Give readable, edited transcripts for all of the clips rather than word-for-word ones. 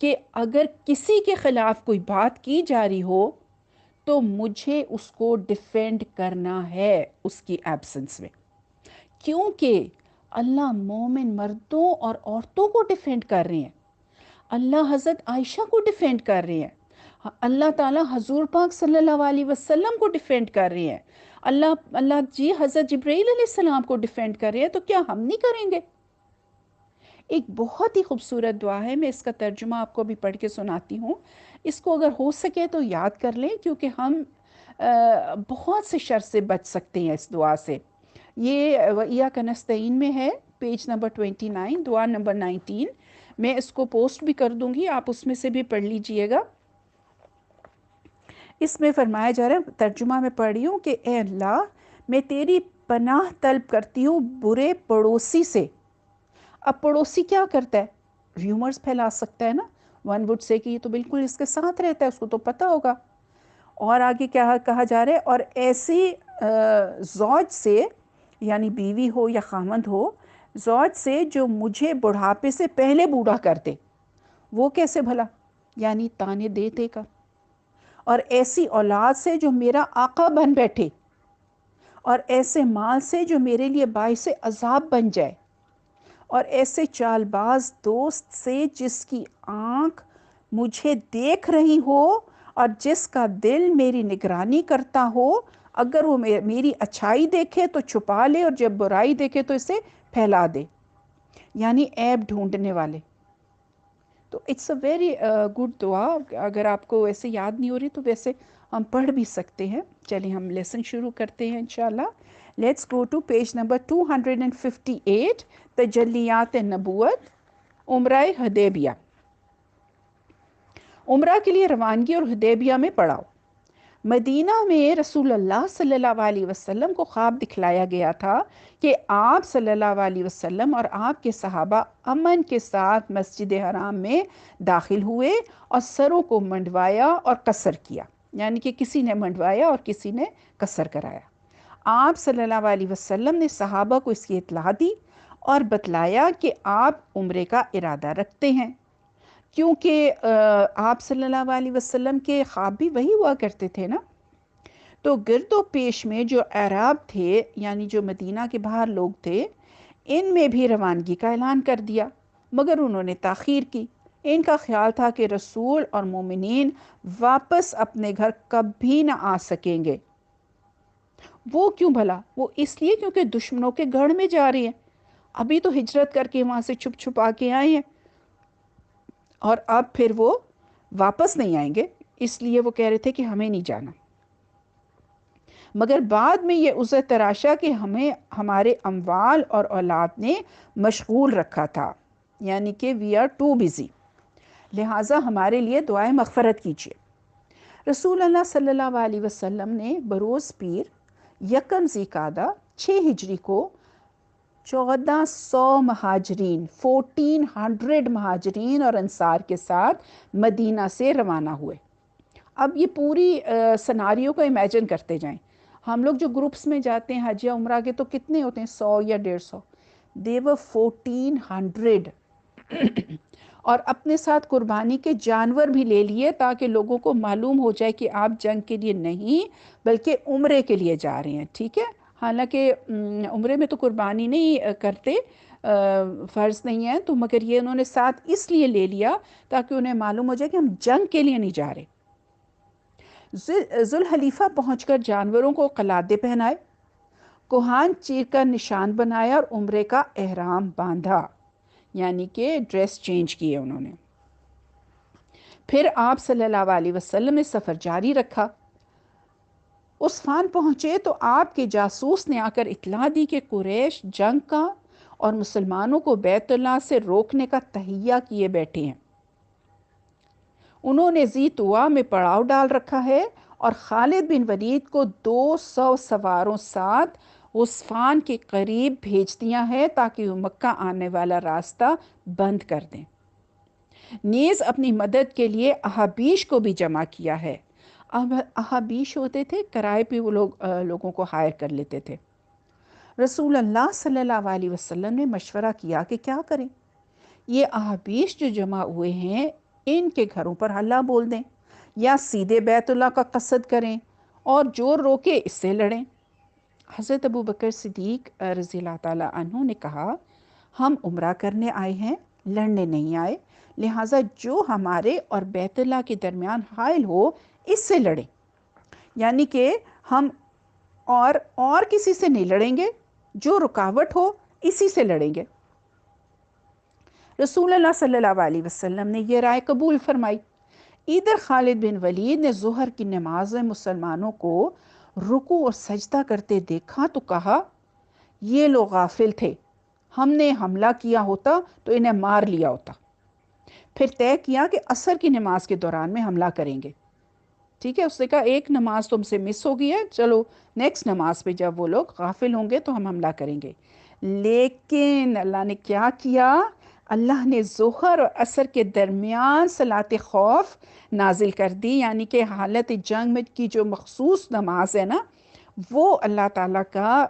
کہ اگر کسی کے خلاف کوئی بات کی جا رہی ہو تو مجھے اس کو ڈیفینڈ کرنا ہے اس کی ایبسنس میں، کیونکہ اللہ مومن مردوں اور عورتوں کو ڈیفینڈ کر رہے ہیں، اللہ حضرت عائشہ کو ڈیفینڈ کر رہے ہیں، اللہ تعالیٰ حضور پاک صلی اللہ علیہ وسلم کو ڈیفینڈ کر رہے ہیں، اللہ جی حضرت جبرائیل علیہ السلام کو ڈیفینڈ کر رہے ہیں، تو کیا ہم نہیں کریں گے؟ ایک بہت ہی خوبصورت دعا ہے، میں اس کا ترجمہ آپ کو بھی پڑھ کے سناتی ہوں، اس کو اگر ہو سکے تو یاد کر لیں، کیونکہ ہم بہت سے شر سے بچ سکتے ہیں اس دعا سے۔ یہ وَإِيَّاكَ نَسْتَعِينُ میں ہے، پیج نمبر 29، دعا نمبر 19۔ میں اس کو پوسٹ بھی کر دوں گی، آپ اس میں سے بھی پڑھ لیجئے گا۔ اس میں فرمایا جا رہا ہے، ترجمہ میں پڑھ رہی ہوں کہ اے اللہ، میں تیری پناہ طلب کرتی ہوں برے پڑوسی سے۔ اب پڑوسی کیا کرتا ہے؟ ریومرز پھیلا سکتا ہے نا، ون وڈ سے کہ یہ تو بالکل اس کے ساتھ رہتا ہے، اس کو تو پتہ ہوگا۔ اور آگے کیا کہا جا رہا ہے؟ اور ایسی زوج سے، یعنی بیوی ہو یا خامند ہو، زوج سے جو مجھے بڑھاپے سے پہلے بوڑھا کر دے۔ وہ کیسے بھلا؟ یعنی تانے دے دے گا۔ اور ایسی اولاد سے جو میرا آقا بن بیٹھے، اور ایسے مال سے جو میرے لیے باعث عذاب بن جائے، اور ایسے چال باز دوست سے جس کی آنکھ مجھے دیکھ رہی ہو اور جس کا دل میری نگرانی کرتا ہو، اگر وہ میری اچھائی دیکھے تو چھپا لے اور جب برائی دیکھے تو اسے پھیلا دے، یعنی عیب ڈھونڈنے والے۔ تو اٹس اے ویری گڈ دعا، اگر آپ کو ویسے یاد نہیں ہو رہی تو ویسے ہم پڑھ بھی سکتے ہیں۔ چلیے ہم لیسن شروع کرتے ہیں انشاءاللہ۔ Let's go to page number 258، تجلیات نبوت، عمرہ حدیبیہ۔ عمرہ کے لیے روانگی اور حدیبیہ میں پڑاؤ۔ مدینہ میں رسول اللہ صلی اللہ علیہ وسلم کو خواب دکھلایا گیا تھا کہ آپ صلی اللہ علیہ وسلم اور آپ کے صحابہ امن کے ساتھ مسجد حرام میں داخل ہوئے اور سروں کو منڈوایا اور قصر کیا، یعنی کہ کسی نے منڈوایا اور کسی نے قصر کرایا۔ آپ صلی اللہ علیہ وسلم نے صحابہ کو اس کی اطلاع دی اور بتلایا کہ آپ عمرے کا ارادہ رکھتے ہیں، کیونکہ آپ صلی اللہ علیہ وسلم کے خواب بھی وہی ہوا کرتے تھے نا۔ تو گرد و پیش میں جو اعراب تھے، یعنی جو مدینہ کے باہر لوگ تھے، ان میں بھی روانگی کا اعلان کر دیا، مگر انہوں نے تاخیر کی۔ ان کا خیال تھا کہ رسول اور مومنین واپس اپنے گھر کبھی نہ آ سکیں گے۔ وہ کیوں بھلا؟ وہ اس لیے کیونکہ دشمنوں کے گڑھ میں جا رہے ہیں، ابھی تو ہجرت کر کے وہاں سے چھپ چھپا کے آئے ہیں، اور اب پھر وہ واپس نہیں آئیں گے، اس لیے وہ کہہ رہے تھے کہ ہمیں نہیں جانا۔ مگر بعد میں یہ عذر تراشا کہ ہمیں ہمارے اموال اور اولاد نے مشغول رکھا تھا، یعنی کہ وی آر ٹو بزی، لہٰذا ہمارے لیے دعائیں مغفرت کیجیے۔ رسول اللہ صلی اللہ علیہ وسلم نے بروز پیر یکم ذی قعدہ 6 ہجری کو 1400 مہاجرین 1400 مہاجرین اور انصار کے ساتھ مدینہ سے روانہ ہوئے۔ اب یہ پوری سناریو کو امیجن کرتے جائیں، ہم لوگ جو گروپس میں جاتے ہیں حج یا عمرہ کے تو کتنے ہوتے ہیں؟ 100 یا 150، they were 1400 اور اپنے ساتھ قربانی کے جانور بھی لے لیے تاکہ لوگوں کو معلوم ہو جائے کہ آپ جنگ کے لیے نہیں بلکہ عمرے کے لیے جا رہے ہیں، ٹھیک ہے؟ حالانکہ عمرے میں تو قربانی نہیں کرتے، فرض نہیں ہے، تو مگر یہ انہوں نے ساتھ اس لیے لے لیا تاکہ انہیں معلوم ہو جائے کہ ہم جنگ کے لیے نہیں جا رہے۔ ذوالحلیفہ پہنچ کر جانوروں کو قلادے پہنائے، کوہان چیر کا نشان بنایا اور عمرے کا احرام باندھا، یعنی کہ ڈریس چینج کیے انہوں نے۔ پھر آپ صلی اللہ علیہ وسلم نے سفر جاری رکھا۔ عثفان پہنچے تو آپ کے جاسوس نے آ کر اطلاع دی کہ قریش جنگ کا اور مسلمانوں کو بیت اللہ سے روکنے کا تہیہ کیے بیٹھے ہیں۔ انہوں نے ذی طوا میں پڑاؤ ڈال رکھا ہے اور خالد بن ولید کو 200 سواروں ساتھ عثفان کے قریب بھیج دیا ہے تاکہ وہ مکہ آنے والا راستہ بند کر دیں۔ نیز اپنی مدد کے لیے احابیش کو بھی جمع کیا ہے۔ اب احابیش ہوتے تھے کرائے پہ، وہ لوگوں کو ہائر کر لیتے تھے۔ رسول اللہ صلی اللہ علیہ وسلم نے مشورہ کیا کہ کیا کریں۔ یہ احابیش جو جمع ہوئے ہیں ان کے گھروں پر ہلا بول دیں یا سیدھے بیت اللہ کا قصد کریں اور جو روکے اس سے لڑیں۔ حضرت ابو بکر صدیق رضی اللہ تعالیٰ عنہ نے کہا ہم عمرہ کرنے آئے ہیں، لڑنے نہیں آئے، لہٰذا جو ہمارے اور بیت اللہ کے درمیان حائل ہو اس سے لڑیں، یعنی کہ ہم اور کسی سے نہیں لڑیں گے، جو رکاوٹ ہو اسی سے لڑیں گے۔ رسول اللہ صلی اللہ علیہ وسلم نے یہ رائے قبول فرمائی۔ ادھر خالد بن ولید نے ظہر کی نماز میں مسلمانوں کو رکوع اور سجدہ کرتے دیکھا تو کہا یہ لوگ غافل تھے، ہم نے حملہ کیا ہوتا تو انہیں مار لیا ہوتا۔ پھر طے کیا کہ عصر کی نماز کے دوران میں حملہ کریں گے۔ ٹھیک ہے، اس نے کہا ایک نماز تم سے مس ہو گئی ہے، چلو نیکسٹ نماز پہ جب وہ لوگ غافل ہوں گے تو ہم حملہ کریں گے۔ لیکن اللہ نے کیا کیا؟ اللہ نے ظہر اور عصر کے درمیان صلاۃ خوف نازل کر دی، یعنی کہ حالت جنگ میں کی جو مخصوص نماز ہے نا، وہ اللہ تعالیٰ کا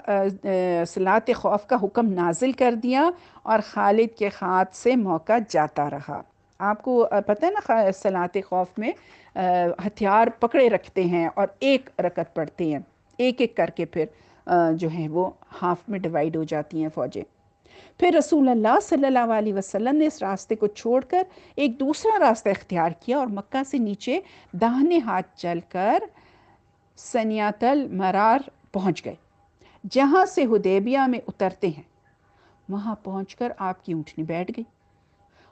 صلاۃ خوف کا حکم نازل کر دیا اور خالد کے ہاتھ سے موقع جاتا رہا۔ آپ کو پتہ ہے نا صلاۃ خوف میں ہتھیار پکڑے رکھتے ہیں اور ایک رکعت پڑھتے ہیں، ایک ایک کر کے پھر جو ہیں وہ ہاف میں ڈیوائیڈ ہو جاتی ہیں فوجیں۔ پھر رسول اللہ صلی اللہ علیہ وسلم نے اس راستے کو چھوڑ کر ایک دوسرا راستہ اختیار کیا اور مکہ سے نیچے داہنے ہاتھ چل کر سنیات المرار پہنچ گئے، جہاں سے حدیبیہ میں اترتے ہیں۔ وہاں پہنچ کر آپ کی اونٹنی بیٹھ گئی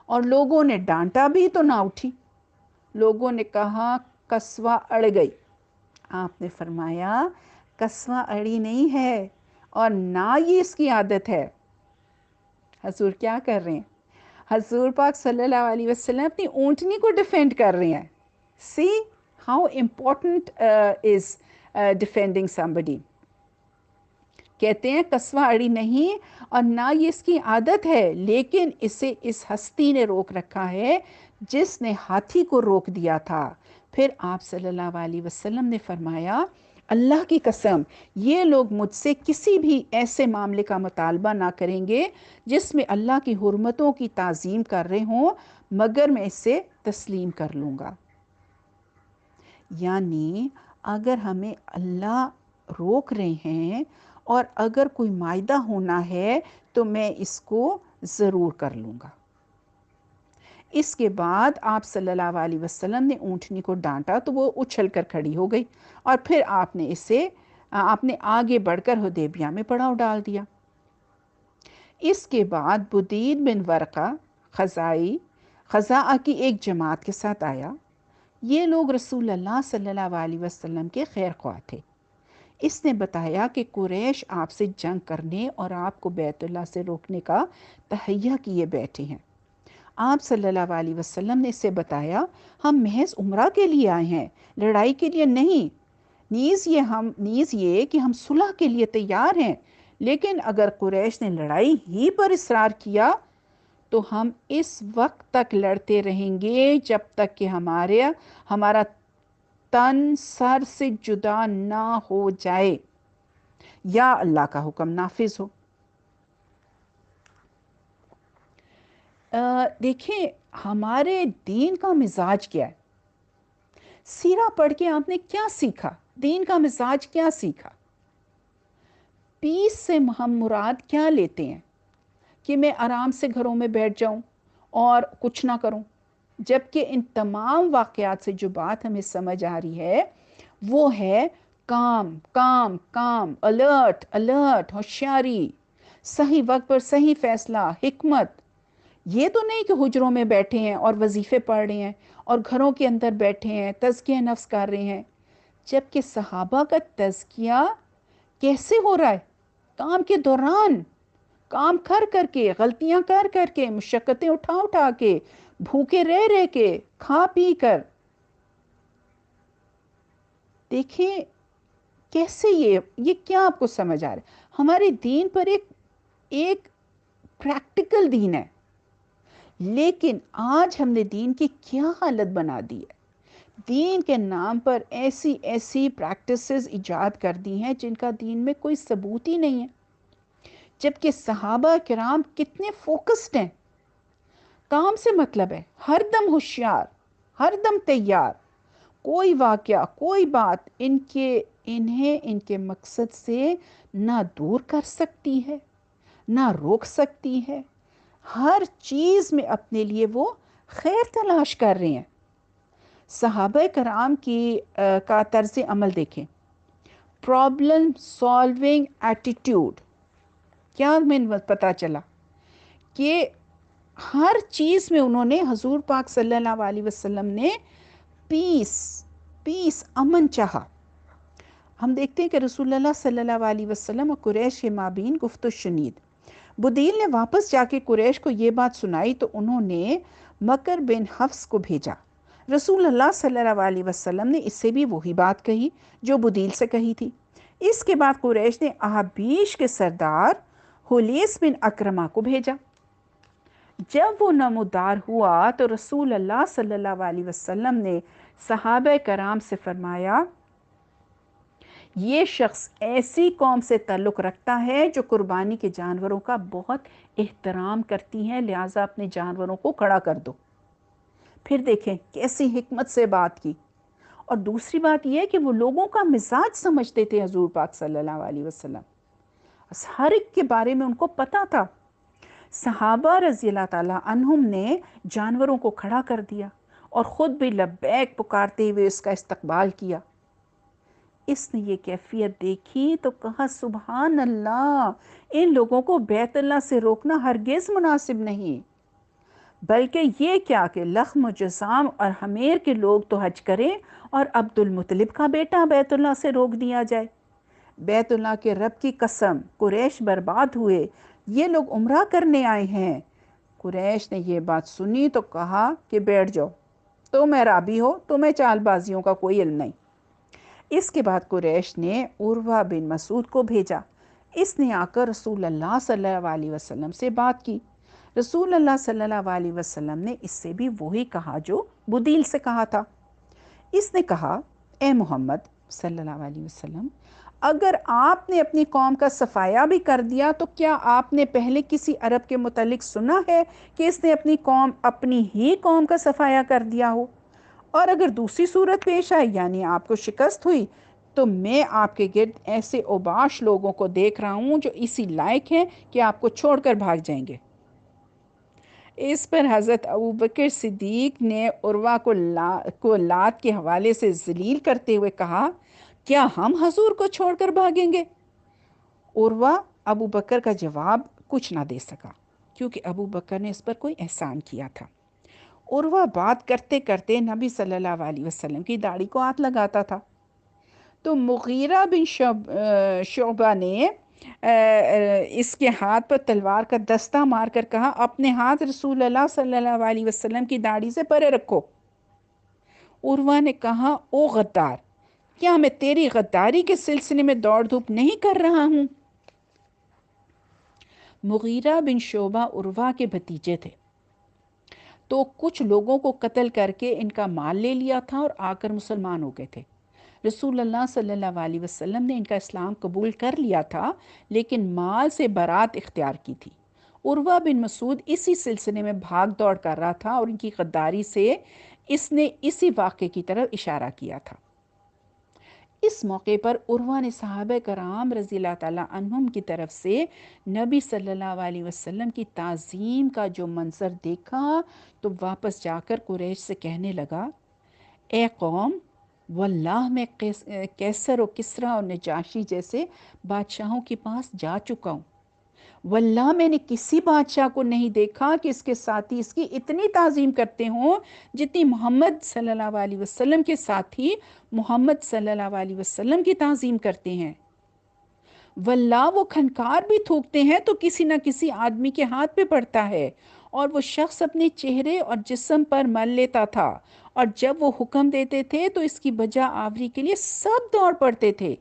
اور لوگوں نے ڈانٹا بھی تو نہ اٹھی۔ لوگوں نے کہا قصوہ اڑ گئی۔ آپ نے فرمایا قصوہ اڑی نہیں ہے اور نہ یہ اس کی عادت ہے۔ حضور کیا کر رہے ہیں؟ حضور پاک صلی اللہ علیہ وسلم اپنی اونٹنی کو ڈیفینڈ کر رہے ہیں۔ See how important is defending somebody۔ کہتے ہیں قصوہ اڑی نہیں اور نہ یہ اس کی عادت ہے، لیکن اسے اس ہستی نے روک رکھا ہے جس نے ہاتھی کو روک دیا تھا۔ پھر آپ صلی اللہ علیہ وسلم نے فرمایا اللہ کی قسم یہ لوگ مجھ سے کسی بھی ایسے معاملے کا مطالبہ نہ کریں گے جس میں اللہ کی حرمتوں کی تعظیم کر رہے ہوں، مگر میں اسے تسلیم کر لوں گا۔ یعنی اگر ہمیں اللہ روک رہے ہیں اور اگر کوئی معاہدہ ہونا ہے تو میں اس کو ضرور کر لوں گا۔ اس کے بعد آپ صلی اللہ علیہ وسلم نے اونٹنی کو ڈانٹا تو وہ اچھل کر کھڑی ہو گئی اور پھر آپ نے آگے بڑھ کر حدیبیہ میں پڑاؤ ڈال دیا۔ اس کے بعد بدید بن ورقہ خزاعہ کی ایک جماعت کے ساتھ آیا۔ یہ لوگ رسول اللہ صلی اللہ علیہ وسلم کے خیر خواہ تھے۔ اس نے بتایا کہ قریش آپ سے جنگ کرنے اور آپ کو بیت اللہ سے روکنے کا تہیہ کیے بیٹھے ہیں۔ آپ صلی اللہ علیہ وسلم نے اسے بتایا ہم محض عمرہ کے لیے آئے ہیں، لڑائی کے لیے نہیں، نیز یہ کہ ہم صلح کے لیے تیار ہیں، لیکن اگر قریش نے لڑائی ہی پر اصرار کیا تو ہم اس وقت تک لڑتے رہیں گے جب تک کہ ہمارا تن سر سے جدا نہ ہو جائے یا اللہ کا حکم نافذ ہو۔ دیکھیں ہمارے دین کا مزاج کیا ہے؟ سیرہ پڑھ کے آپ نے کیا سیکھا؟ دین کا مزاج کیا سیکھا؟ پیس سے ہم مراد کیا لیتے ہیں؟ کہ میں آرام سے گھروں میں بیٹھ جاؤں اور کچھ نہ کروں، جبکہ ان تمام واقعات سے جو بات ہمیں سمجھ آ رہی ہے وہ ہے کام کام کام، الرٹ الرٹ، ہوشیاری، صحیح وقت پر صحیح فیصلہ، حکمت۔ یہ تو نہیں کہ حجروں میں بیٹھے ہیں اور وظیفے پڑھ رہے ہیں اور گھروں کے اندر بیٹھے ہیں تزکیہ نفس کر رہے ہیں، جبکہ صحابہ کا تزکیہ کیسے ہو رہا ہے؟ کام کے دوران، کام کر کر کے، غلطیاں کر کر کے، مشقتیں اٹھا کے، بھوکے رہ کے، کھا پی کر۔ دیکھیں کیسے یہ کیا آپ کو سمجھ آ رہا ہے؟ ہمارے دین پر ایک پریکٹیکل دین ہے، لیکن آج ہم نے دین کی کیا حالت بنا دی ہے؟ دین کے نام پر ایسی پریکٹسز ایجاد کر دی ہیں جن کا دین میں کوئی ثبوت ہی نہیں ہے، جبکہ صحابہ کرام کتنے فوکسڈ ہیں، کام سے مطلب ہے، ہر دم ہوشیار، ہر دم تیار. کوئی واقعہ، کوئی بات انہیں ان کے مقصد سے نہ دور کر سکتی ہے نہ روک سکتی ہے. ہر چیز میں اپنے لیے وہ خیر تلاش کر رہے ہیں. صحابہ کرام کا طرز عمل دیکھیں. Problem solving attitude. کیا میں پتہ چلا کہ ہر چیز میں انہوں نے، حضور پاک صلی اللہ علیہ وسلم نے پیس امن چاہا. ہم دیکھتے ہیں کہ رسول اللہ صلی اللہ علیہ وسلم اور قریش کے مابین گفت و شنید. بدیل نے واپس جا کے قریش کو یہ بات سنائی تو انہوں نے مکر بن حفص کو بھیجا. رسول اللہ صلی اللہ علیہ وسلم نے اس سے بھی وہی بات کہی جو بدیل سے کہی تھی. اس کے بعد قریش نے احابیش کے سردار حلیس بن اکرمہ کو بھیجا. جب وہ نمودار ہوا تو رسول اللہ صلی اللہ علیہ وسلم نے صحابہ کرام سے فرمایا، یہ شخص ایسی قوم سے تعلق رکھتا ہے جو قربانی کے جانوروں کا بہت احترام کرتی ہیں، لہٰذا اپنے جانوروں کو کھڑا کر دو. پھر دیکھیں کیسی حکمت سے بات کی. اور دوسری بات یہ کہ وہ لوگوں کا مزاج سمجھتے تھے. حضور پاک صلی اللہ علیہ وسلم ہر ایک کے بارے میں ان کو پتہ تھا. صحابہ رضی اللہ تعالیٰ عنہم نے جانوروں کو کھڑا کر دیا اور خود بھی لبیک پکارتے ہوئے اس کا استقبال کیا. اس نے یہ کیفیت دیکھی تو کہا سبحان اللہ، ان لوگوں کو بیت اللہ سے روکنا ہرگز مناسب نہیں، بلکہ یہ کیا کہ لخم و جذام اور حمیر کے لوگ تو حج کریں اور عبد المطلب کا بیٹا بیت اللہ سے روک دیا جائے. بیت اللہ کے رب کی قسم، قریش برباد ہوئے، یہ لوگ عمرہ کرنے آئے ہیں. قریش نے یہ بات سنی تو کہا کہ بیٹھ جاؤ، تم اعرابی ہو، تمہیں چال بازیوں کا کوئی علم نہیں. اس کے بعد قریش نے عروہ بن مسعود کو بھیجا. اس نے آ کر رسول اللہ صلی اللہ علیہ وسلم سے بات کی. رسول اللہ صلی اللہ علیہ وسلم نے اس سے بھی وہی کہا جو بدیل سے کہا تھا. اس نے کہا اے محمد صلی اللہ علیہ وسلم، اگر آپ نے اپنی قوم کا صفایا بھی کر دیا تو کیا آپ نے پہلے کسی عرب کے متعلق سنا ہے کہ اس نے اپنی ہی قوم کا صفایا کر دیا ہو؟ اور اگر دوسری صورت پیش آئی، یعنی آپ کو شکست ہوئی، تو میں آپ کے گرد ایسے اوباش لوگوں کو دیکھ رہا ہوں جو اسی لائق ہیں کہ آپ کو چھوڑ کر بھاگ جائیں گے. اس پر حضرت ابوبکر صدیق نے عروہ کو لات کے حوالے سے ذلیل کرتے ہوئے کہا، کیا ہم حضور کو چھوڑ کر بھاگیں گے؟ عروہ ابوبکر کا جواب کچھ نہ دے سکا کیونکہ ابوبکر نے اس پر کوئی احسان کیا تھا. عروہ بات کرتے کرتے نبی صلی اللہ علیہ وسلم کی داڑھی کو ہاتھ لگاتا تھا. تو مغیرہ بن شعبہ نے اس کے ہاتھ پر تلوار کا دستہ مار کر کہا، اپنے ہاتھ رسول اللہ صلی اللہ علیہ وسلم کی داڑھی سے پرے رکھو. عروہ نے کہا، او غدار، کیا میں تیری غداری کے سلسلے میں دوڑ دھوپ نہیں کر رہا ہوں؟ مغیرہ بن شعبہ عروہ کے بھتیجے تھے، تو کچھ لوگوں کو قتل کر کے ان کا مال لے لیا تھا اور آ کر مسلمان ہو گئے تھے. رسول اللہ صلی اللہ علیہ وسلم نے ان کا اسلام قبول کر لیا تھا لیکن مال سے برات اختیار کی تھی. عروہ بن مسعود اسی سلسلے میں بھاگ دوڑ کر رہا تھا اور ان کی غداری سے اس نے اسی واقعے کی طرف اشارہ کیا تھا. اس موقع پر عروہ نے صحابہ کرام رضی اللہ تعالیٰ عنہم کی طرف سے نبی صلی اللہ علیہ وسلم کی تعظیم کا جو منظر دیکھا تو واپس جا کر قریش سے کہنے لگا، اے قوم، واللہ میں کیسر و کسریٰ اور نجاشی جیسے بادشاہوں کے پاس جا چکا ہوں. واللہ میں نے کسی بادشاہ کو نہیں دیکھا کہ اس کے ساتھی اس کی اتنی تعظیم کرتے ہوں جتنی محمد صلی اللہ علیہ وسلم کے ساتھی محمد صلی اللہ علیہ وسلم کی تعظیم کرتے ہیں. واللہ وہ کھنکار بھی تھوکتے ہیں تو کسی نہ کسی آدمی کے ہاتھ پہ پڑتا ہے، اور وہ شخص اپنے چہرے اور جسم پر مل لیتا تھا، اور جب وہ حکم دیتے تھے تو اس کی بجا آوری کے لیے سب دوڑ پڑتے تھے،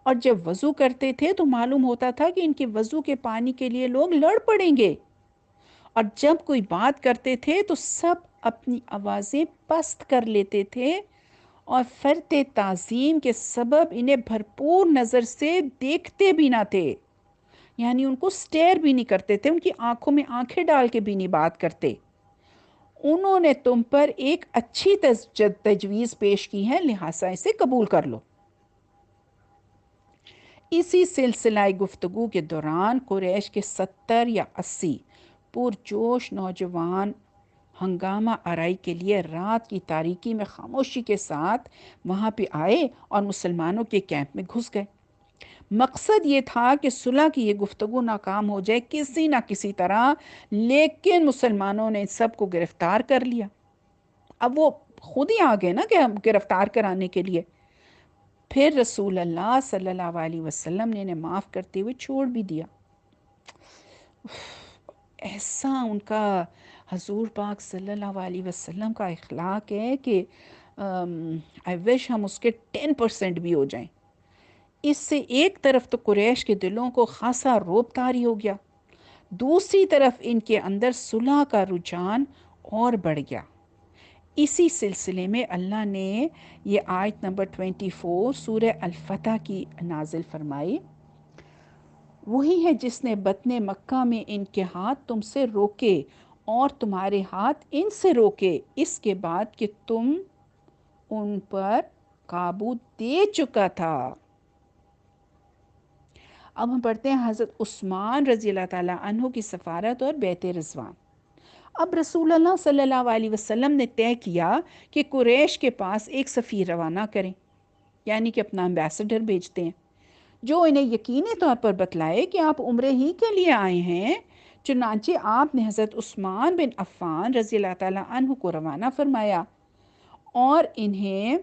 اور جب وضو کرتے تھے تو معلوم ہوتا تھا کہ ان کے وضو کے پانی کے لیے لوگ لڑ پڑیں گے، اور جب کوئی بات کرتے تھے تو سب اپنی آوازیں پست کر لیتے تھے، اور فرط تعظیم کے سبب انہیں بھرپور نظر سے دیکھتے بھی نہ تھے، یعنی ان کو سٹیر بھی نہیں کرتے تھے، ان کی آنکھوں میں آنکھیں ڈال کے بھی نہیں بات کرتے. انہوں نے تم پر ایک اچھی تجویز پیش کی ہے، لہٰذا اسے قبول کر لو۔ اسی سلسلہ گفتگو کے دوران قریش کے 70 یا 80 پرجوش نوجوان ہنگامہ آرائی کے لیے رات کی تاریکی میں خاموشی کے ساتھ وہاں پہ آئے اور مسلمانوں کے کیمپ میں گھس گئے۔ مقصد یہ تھا کہ صلح کی یہ گفتگو ناکام ہو جائے کسی نہ کسی طرح، لیکن مسلمانوں نے سب کو گرفتار کر لیا۔ اب وہ خود ہی آ گئے نا کہ گرفتار کرانے کے لیے۔ پھر رسول اللہ صلی اللہ علیہ وسلم نے انہیں معاف کرتے ہوئے چھوڑ بھی دیا۔ ایسا ان کا حضور پاک صلی اللہ علیہ وسلم کا اخلاق ہے کہ آئی وش ہم اس کے 10% بھی ہو جائیں۔ اس سے ایک طرف تو قریش کے دلوں کو خاصا رعب طاری ہو گیا، دوسری طرف ان کے اندر صلح کا رجحان اور بڑھ گیا۔ اسی سلسلے میں اللہ نے یہ آیت نمبر 24 سورہ الفتح کی نازل فرمائی۔ وہی ہے جس نے بطن مکہ میں ان کے ہاتھ تم سے روکے اور تمہارے ہاتھ ان سے روکے، اس کے بعد کہ تم ان پر قابو دے چکا تھا۔ اب ہم پڑھتے ہیں حضرت عثمان رضی اللہ تعالیٰ عنہ کی سفارت اور بیعت رضوان۔ اب رسول اللہ صلی اللہ علیہ وسلم نے طے کیا کہ قریش کے پاس ایک سفیر روانہ کریں، یعنی کہ اپنا ایمبیسڈر بھیجتے ہیں، جو انہیں یقینی طور پر بتلائے کہ آپ عمرے ہی کے لیے آئے ہیں۔ چنانچہ آپ نے حضرت عثمان بن عفان رضی اللہ تعالیٰ عنہ کو روانہ فرمایا اور انہیں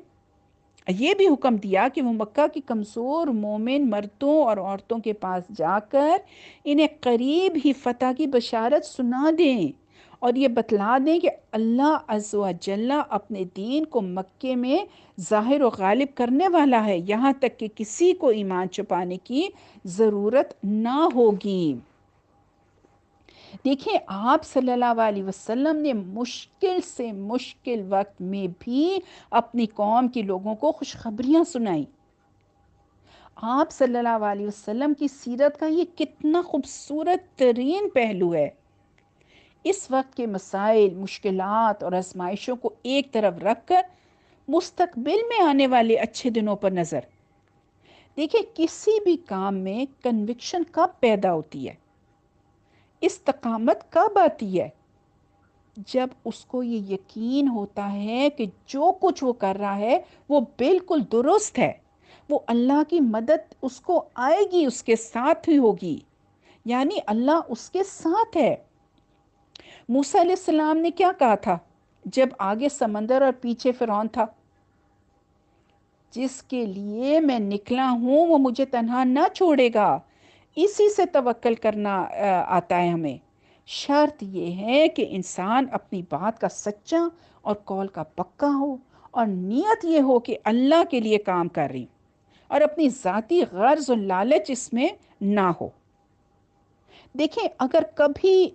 یہ بھی حکم دیا کہ وہ مکہ کی کمزور مومن مردوں اور عورتوں کے پاس جا کر انہیں قریب ہی فتح کی بشارت سنا دیں اور یہ بتلا دیں کہ اللہ عز و جل اپنے دین کو مکے میں ظاہر و غالب کرنے والا ہے، یہاں تک کہ کسی کو ایمان چھپانے کی ضرورت نہ ہوگی۔ دیکھیں آپ صلی اللہ علیہ وسلم نے مشکل سے مشکل وقت میں بھی اپنی قوم کے لوگوں کو خوشخبریاں سنائیں۔ آپ صلی اللہ علیہ وسلم کی سیرت کا یہ کتنا خوبصورت ترین پہلو ہے۔ اس وقت کے مسائل، مشکلات اور آزمائشوں کو ایک طرف رکھ کر مستقبل میں آنے والے اچھے دنوں پر نظر۔ دیکھیں کسی بھی کام میں کنوکشن کب پیدا ہوتی ہے، استقامت کب آتی ہے؟ جب اس کو یہ یقین ہوتا ہے کہ جو کچھ وہ کر رہا ہے وہ بالکل درست ہے، وہ اللہ کی مدد اس کو آئے گی، اس کے ساتھ ہی ہوگی، یعنی اللہ اس کے ساتھ ہے۔ موسیٰ علیہ السلام نے کیا کہا تھا جب آگے سمندر اور پیچھے فرعون تھا؟ جس کے لیے میں نکلا ہوں وہ مجھے تنہا نہ چھوڑے گا۔ اسی سے توکل کرنا آتا ہے ہمیں۔ شرط یہ ہے کہ انسان اپنی بات کا سچا اور قول کا پکا ہو، اور نیت یہ ہو کہ اللہ کے لیے کام کر رہی اور اپنی ذاتی غرض و لالچ اس میں نہ ہو۔ دیکھیں اگر کبھی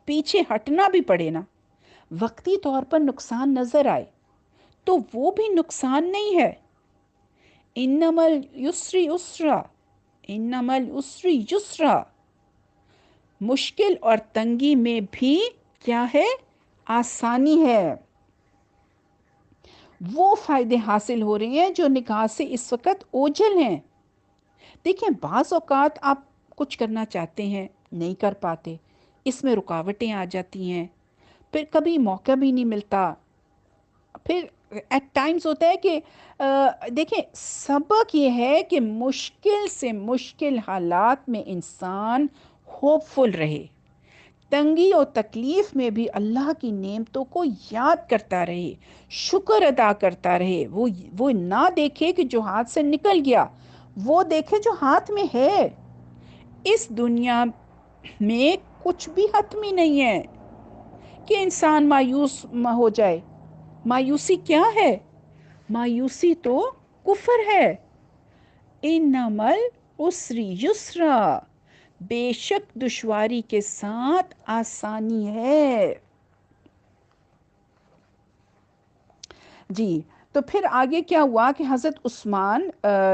پیچھے ہٹنا بھی پڑے نا، وقتی طور پر نقصان نظر آئے تو وہ بھی نقصان نہیں ہے۔ انما العسر یسرا، انما العسر یسرا، مشکل اور تنگی میں بھی کیا ہے؟ آسانی ہے۔ وہ فائدے حاصل ہو رہے ہیں جو نگاہ سے اس وقت اوجھل ہیں۔ دیکھیں بعض اوقات آپ کچھ کرنا چاہتے ہیں نہیں کر پاتے، اس میں رکاوٹیں آ جاتی ہیں، پھر کبھی موقع بھی نہیں ملتا، پھر ایٹ ٹائمز ہوتا ہے کہ دیکھیں سبق یہ ہے کہ مشکل سے مشکل حالات میں انسان ہوپ فل رہے، تنگی اور تکلیف میں بھی اللہ کی نعمتوں کو یاد کرتا رہے، شکر ادا کرتا رہے، وہ نہ دیکھے کہ جو ہاتھ سے نکل گیا، وہ دیکھے جو ہاتھ میں ہے۔ اس دنیا میں کچھ بھی حتمی نہیں ہے کہ انسان مایوس ہو جائے۔ مایوسی کیا ہے؟ مایوسی تو کفر ہے۔ انما العسر یسرا، بے شک دشواری کے ساتھ آسانی ہے۔ جی تو پھر آگے کیا ہوا کہ حضرت عثمان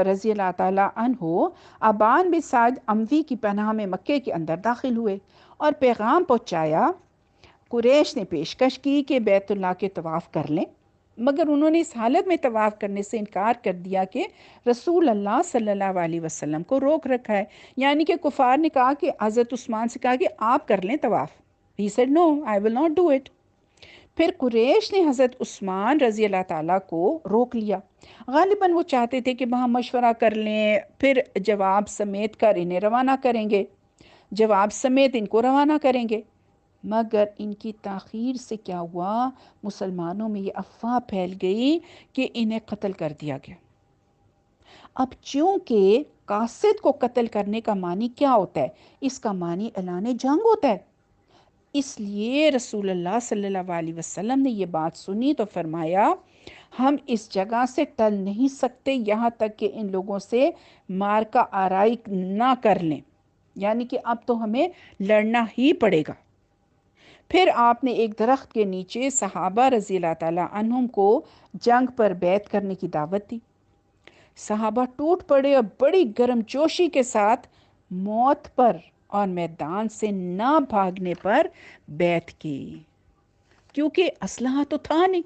رضی اللہ تعالیٰ عنہ ابان بن سعد اموی کی پناہ میں مکے کے اندر داخل ہوئے اور پیغام پہنچایا قریش نے پیشکش کی کہ بیت اللہ کے طواف کر لیں، مگر انہوں نے اس حالت میں طواف کرنے سے انکار کر دیا کہ رسول اللہ صلی اللہ علیہ وسلم کو روک رکھا ہے، یعنی کہ کفار نے کہا کہ حضرت عثمان سے کہا کہ آپ کر لیں طواف. He said no, I will not do it. پھر قریش نے حضرت عثمان رضی اللہ تعالیٰ کو روک لیا. غالباً وہ چاہتے تھے کہ وہاں مشورہ کر لیں، پھر جواب سمیت کر انہیں روانہ کریں گے، جواب سمیت ان کو روانہ کریں گے. مگر ان کی تاخیر سے کیا ہوا، مسلمانوں میں یہ افواہ پھیل گئی کہ انہیں قتل کر دیا گیا. اب چونکہ قاصد کو قتل کرنے کا معنی کیا ہوتا ہے؟ اس کا معنی اعلان جنگ ہوتا ہے. اس لیے رسول اللہ صلی اللہ علیہ وسلم نے یہ بات سنی تو فرمایا ہم اس جگہ سے ٹل نہیں سکتے یہاں تک کہ ان لوگوں سے مارکا آرائی نہ کر لیں، یعنی کہ اب تو ہمیں لڑنا ہی پڑے گا. پھر آپ نے ایک درخت کے نیچے صحابہ رضی اللہ تعالیٰ عنہم کو جنگ پر بیعت کرنے کی دعوت دی. صحابہ ٹوٹ پڑے اور بڑی گرم جوشی کے ساتھ موت پر اور میدان سے نہ بھاگنے پر بیعت کی، کیونکہ اسلحہ تو تھا نہیں.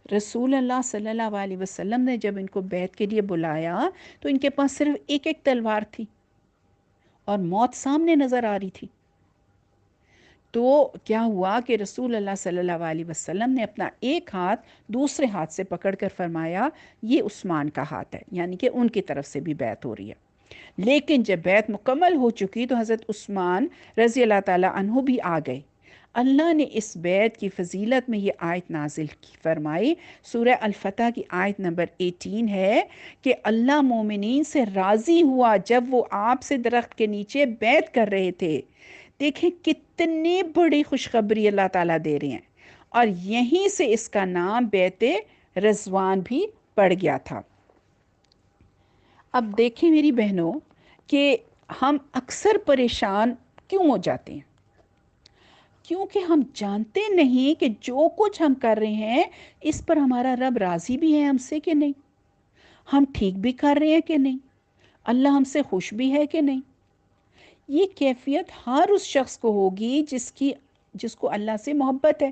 رسول اللہ صلی اللہ علیہ وسلم نے جب ان کو بیعت کے لیے بلایا تو ان کے پاس صرف ایک ایک تلوار تھی اور موت سامنے نظر آ رہی تھی. تو کیا ہوا کہ رسول اللہ صلی اللہ علیہ وسلم نے اپنا ایک ہاتھ دوسرے ہاتھ سے پکڑ کر فرمایا یہ عثمان کا ہاتھ ہے، یعنی کہ ان کی طرف سے بھی بیعت ہو رہی ہے. لیکن جب بیعت مکمل ہو چکی تو حضرت عثمان رضی اللہ تعالیٰ عنہ بھی آ گئے. اللہ نے اس بیعت کی فضیلت میں یہ آیت نازل کی فرمائی. سورہ الفتح کی آیت نمبر 18 ہے کہ اللہ مومنین سے راضی ہوا جب وہ آپ سے درخت کے نیچے بیعت کر رہے تھے. دیکھیں کتنی بڑی خوشخبری اللہ تعالیٰ دے رہے ہیں، اور یہیں سے اس کا نام بیعت رضوان بھی پڑ گیا تھا. اب دیکھیں میری بہنوں کہ ہم اکثر پریشان کیوں ہو جاتے ہیں؟ کیونکہ ہم جانتے نہیں کہ جو کچھ ہم کر رہے ہیں اس پر ہمارا رب راضی بھی ہے ہم سے کہ نہیں، ہم ٹھیک بھی کر رہے ہیں کہ نہیں، اللہ ہم سے خوش بھی ہے کہ نہیں. یہ کیفیت ہر اس شخص کو ہوگی جس کو اللہ سے محبت ہے.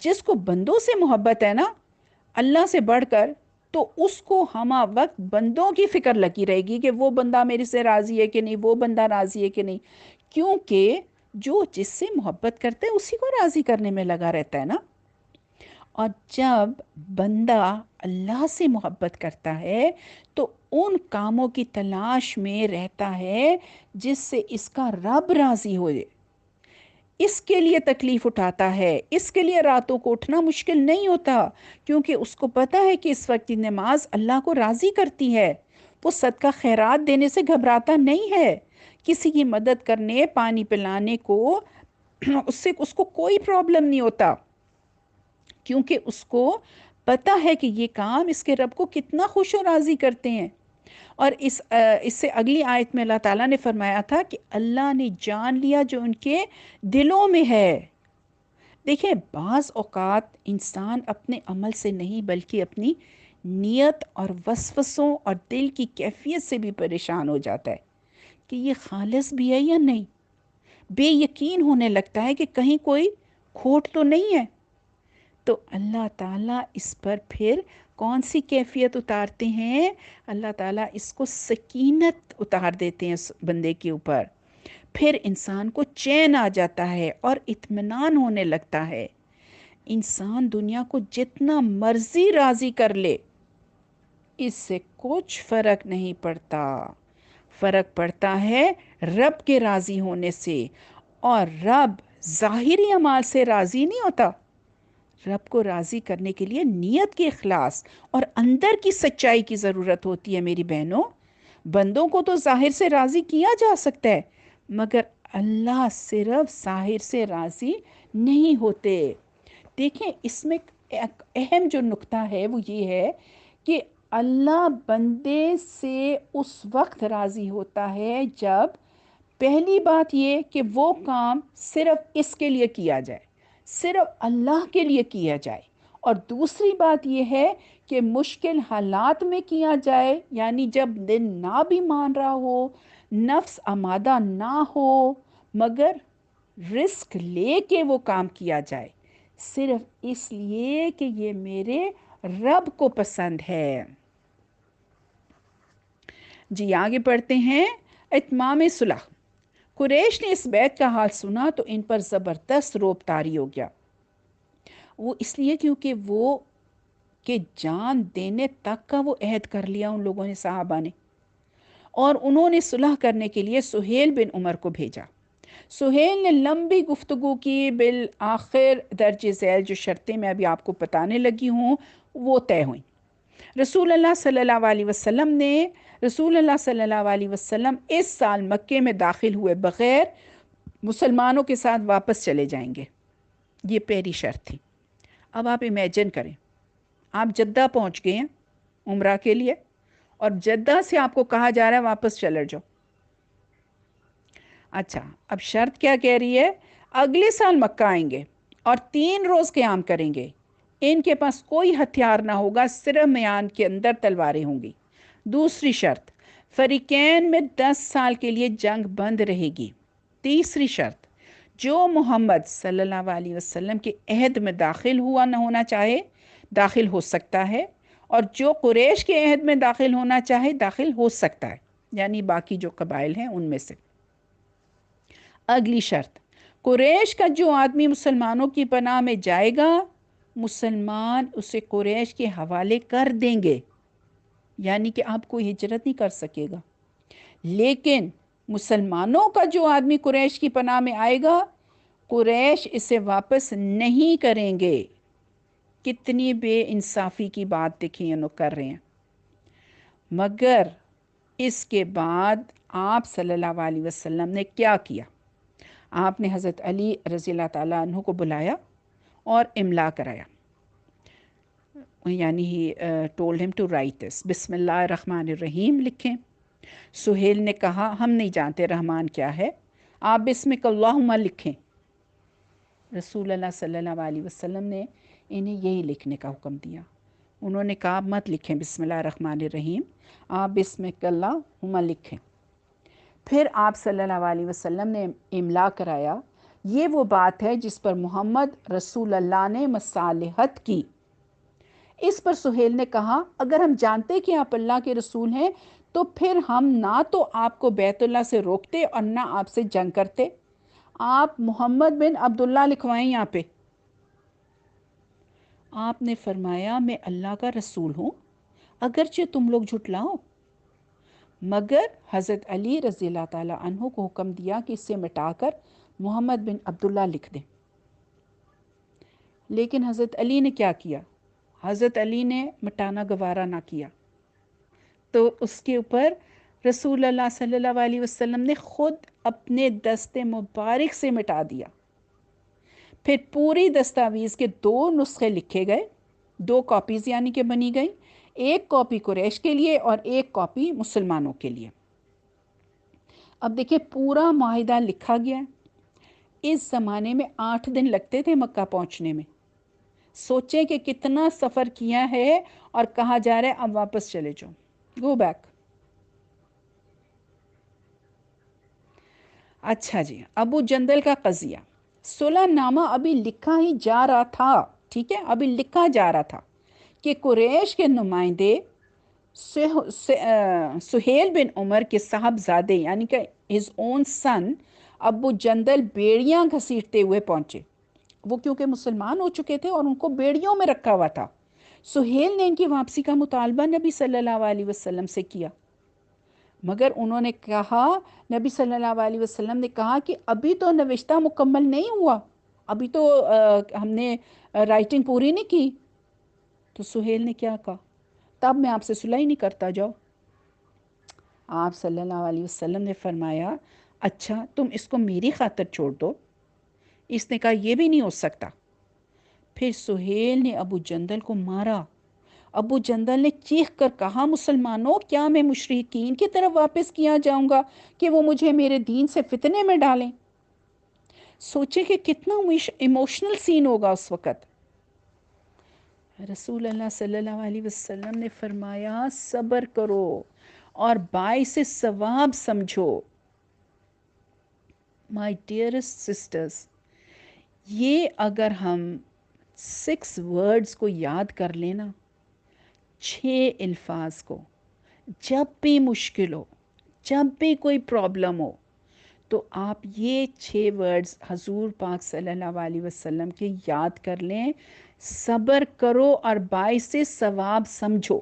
جس کو بندوں سے محبت ہے نا اللہ سے بڑھ کر، تو اس کو ہمہ وقت بندوں کی فکر لگی رہے گی کہ وہ بندہ میرے سے راضی ہے کہ نہیں، وہ بندہ راضی ہے کہ نہیں. کیونکہ جو جس سے محبت کرتا ہے اسی کو راضی کرنے میں لگا رہتا ہے نا. اور جب بندہ اللہ سے محبت کرتا ہے تو ان کاموں کی تلاش میں رہتا ہے جس سے اس کا رب راضی ہو جائے. اس کے لیے تکلیف اٹھاتا ہے، اس کے لیے راتوں کو اٹھنا مشکل نہیں ہوتا، کیونکہ اس کو پتہ ہے کہ اس وقت کی نماز اللہ کو راضی کرتی ہے. وہ صدقہ خیرات دینے سے گھبراتا نہیں ہے، کسی کی مدد کرنے، پانی پلانے کو اس کو کوئی پرابلم نہیں ہوتا، کیونکہ اس کو پتہ ہے کہ یہ کام اس کے رب کو کتنا خوش و راضی کرتے ہیں. اور اس سے اگلی آیت میں اللہ تعالیٰ نے فرمایا تھا کہ اللہ نے جان لیا جو ان کے دلوں میں ہے. دیکھیں بعض اوقات انسان اپنے عمل سے نہیں بلکہ اپنی نیت اور وسوسوں اور دل کی کیفیت سے بھی پریشان ہو جاتا ہے کہ یہ خالص بھی ہے یا نہیں. بے یقین ہونے لگتا ہے کہ کہیں کوئی کھوٹ تو نہیں ہے. تو اللہ تعالیٰ اس پر پھر کون سی کیفیت اتارتے ہیں؟ اللہ تعالیٰ اس کو سکینت اتار دیتے ہیں اس بندے کے اوپر. پھر انسان کو چین آ جاتا ہے اور اطمینان ہونے لگتا ہے. انسان دنیا کو جتنا مرضی راضی کر لے اس سے کچھ فرق نہیں پڑتا. فرق پڑتا ہے رب کے راضی ہونے سے، اور رب ظاہری اعمال سے راضی نہیں ہوتا. رب کو راضی کرنے کے لیے نیت کے اخلاص اور اندر کی سچائی کی ضرورت ہوتی ہے میری بہنوں. بندوں کو تو ظاہر سے راضی کیا جا سکتا ہے، مگر اللہ صرف ظاہر سے راضی نہیں ہوتے. دیکھیں اس میں ایک اہم جو نقطہ ہے وہ یہ ہے کہ اللہ بندے سے اس وقت راضی ہوتا ہے جب پہلی بات یہ کہ وہ کام صرف اس کے لیے کیا جائے، صرف اللہ کے لیے کیا جائے، اور دوسری بات یہ ہے کہ مشکل حالات میں کیا جائے، یعنی جب دل نہ بھی مان رہا ہو، نفس آمادہ نہ ہو، مگر رسک لے کے وہ کام کیا جائے، صرف اس لیے کہ یہ میرے رب کو پسند ہے۔ جی آگے پڑھتے ہیں۔ اتمام صلح، قریش نے اس بیعت کا حال سنا تو ان پر زبردست روب طاری ہو گیا۔ وہ اس لیے کیونکہ وہ کہ جان دینے تک کا وہ عہد کر لیا ان لوگوں نے، صحابہ نے، اور انہوں نے صلح کرنے کے لیے سہیل بن عمر کو بھیجا۔ سہیل نے لمبی گفتگو کی، بالآخر درج ذیل جو شرطیں میں ابھی آپ کو بتانے لگی ہوں وہ طے ہوئیں۔ رسول اللہ صلی اللہ علیہ وسلم اس سال مکے میں داخل ہوئے بغیر مسلمانوں کے ساتھ واپس چلے جائیں گے، یہ پہلی شرط تھی۔ اب آپ امیجن کریں، آپ جدہ پہنچ گئے ہیں عمرہ کے لیے، اور جدہ سے آپ کو کہا جا رہا ہے واپس چلے جاؤ۔ اچھا، اب شرط کیا کہہ رہی ہے؟ اگلے سال مکہ آئیں گے اور 3 روز قیام کریں گے، ان کے پاس کوئی ہتھیار نہ ہوگا، صرف میان کے اندر تلواریں ہوں گی۔ دوسری شرط، فریقین میں 10 سال کے لیے جنگ بند رہے گی۔ تیسری شرط، جو محمد صلی اللہ علیہ وسلم کے عہد میں داخل ہوا نہ ہونا چاہے داخل ہو سکتا ہے، اور جو قریش کے عہد میں داخل ہونا چاہے داخل ہو سکتا ہے، یعنی باقی جو قبائل ہیں ان میں سے۔ اگلی شرط، قریش کا جو آدمی مسلمانوں کی پناہ میں جائے گا، مسلمان اسے قریش کے حوالے کر دیں گے، یعنی کہ آپ کوئی ہجرت نہیں کر سکے گا، لیکن مسلمانوں کا جو آدمی قریش کی پناہ میں آئے گا، قریش اسے واپس نہیں کریں گے۔ کتنی بے انصافی کی بات دیکھیں یہ لوگ کر رہے ہیں۔ مگر اس کے بعد آپ صلی اللہ علیہ وسلم نے کیا کیا؟ آپ نے حضرت علی رضی اللہ تعالیٰ عنہ کو بلایا اور املا کرایا، یعنی he told him to write this, بسم اللہ الرحمن الرحیم لکھیں۔ سہیل نے کہا ہم نہیں جانتے رحمان کیا ہے، آپ بسمک اللہم لکھیں۔ رسول اللہ صلی اللہ علیہ وسلم نے انہیں یہی لکھنے کا حکم دیا۔ انہوں نے کہا مت لکھیں بسم اللہ الرحمن الرحیم، آپ بسمک اللہم لکھیں۔ پھر آپ صلی اللہ علیہ وسلم نے املا کرایا، یہ وہ بات ہے جس پر محمد رسول اللہ نے مصالحت کی۔ اس پر سہیل نے کہا اگر ہم جانتے کہ آپ اللہ کے رسول ہیں تو پھر ہم نہ تو آپ کو بیت اللہ سے روکتے اور نہ آپ سے جنگ کرتے، آپ محمد بن عبداللہ لکھوائیں یہاں پہ۔ آپ نے فرمایا میں اللہ کا رسول ہوں اگرچہ تم لوگ جھٹلاؤ، مگر حضرت علی رضی اللہ تعالیٰ عنہ کو حکم دیا کہ اسے مٹا کر محمد بن عبداللہ لکھ دیں۔ لیکن حضرت علی نے کیا کیا؟ حضرت علی نے مٹانا گوارا نہ کیا، تو اس کے اوپر رسول اللہ صلی اللہ علیہ وسلم نے خود اپنے دست مبارک سے مٹا دیا۔ پھر پوری دستاویز کے 2 نسخے لکھے گئے، 2 کاپیز یعنی کہ بنی گئی، ایک کاپی قریش کے لیے اور ایک کاپی مسلمانوں کے لیے۔ اب دیکھیں پورا معاہدہ لکھا گیا ہے۔ اس زمانے میں 8 دن لگتے تھے مکہ پہنچنے میں، سوچیں کہ کتنا سفر کیا ہے اور کہا جا رہا ہے اب واپس چلے جاؤ، گو بیک۔ اچھا جی، ابو جندل کا قضیہ، صلح نامہ ابھی لکھا ہی جا رہا تھا، ٹھیک ہے، ابھی لکھا جا رہا تھا کہ قریش کے نمائندے سہیل بن عمر کے صاحبزادے یعنی کہ his own son ابو جندل بیڑیاں گھسیٹتے ہوئے پہنچے۔ وہ کیونکہ مسلمان ہو چکے تھے اور ان کو بیڑیوں میں رکھا ہوا تھا۔ سہیل نے ان کی واپسی کا مطالبہ نبی صلی اللہ علیہ وسلم سے کیا، مگر انہوں نے کہا، نبی صلی اللہ علیہ وسلم نے کہا کہ ابھی تو نوشتہ مکمل نہیں ہوا، ابھی تو ہم نے رائٹنگ پوری نہیں کی۔ تو سہیل نے کیا کہا؟ تب میں آپ سے صلح ہی نہیں کرتا، جاؤ۔ آپ صلی اللہ علیہ وسلم نے فرمایا اچھا تم اس کو میری خاطر چھوڑ دو۔ اس نے کہا یہ بھی نہیں ہو سکتا۔ پھر سہیل نے ابو جندل کو مارا۔ ابو جندل نے چیخ کر کہا مسلمانوں کیا میں مشرکین کی طرف واپس کیا جاؤں گا کہ وہ مجھے میرے دین سے فتنے میں ڈالیں؟ سوچیں کہ کتنا ایموشنل سین ہوگا اس وقت۔ رسول اللہ صلی اللہ علیہ وسلم نے فرمایا صبر کرو اور باعث ثواب سمجھو۔ مائی ڈیئرسٹ سسٹرز، یہ اگر ہم 6 ورڈز کو یاد کر لینا، 6 الفاظ کو، جب بھی مشکل ہو، جب بھی کوئی پرابلم ہو، تو آپ یہ 6 ورڈز حضور پاک صلی اللہ علیہ وسلم کے یاد کر لیں، صبر کرو اور باعث ثواب سمجھو۔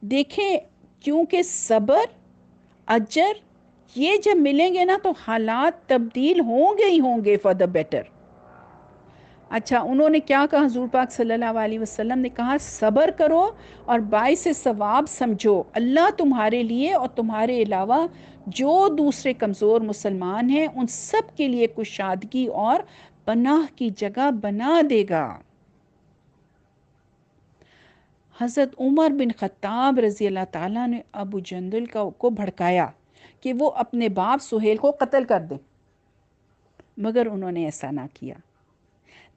دیکھیں، کیونکہ صبر، اجر، یہ جب ملیں گے نا تو حالات تبدیل ہوں گے ہی ہوں گے فار دا بیٹر۔ اچھا، انہوں نے کیا کہا؟ حضور پاک صلی اللہ علیہ وسلم نے کہا صبر کرو اور باعث ثواب سمجھو، اللہ تمہارے لیے اور تمہارے علاوہ جو دوسرے کمزور مسلمان ہیں ان سب کے لیے کشادگی اور پناہ کی جگہ بنا دے گا۔ حضرت عمر بن خطاب رضی اللہ تعالیٰ نے ابو جندل کو بھڑکایا کہ وہ اپنے باپ سہیل کو قتل کر دیں، مگر انہوں نے ایسا نہ کیا۔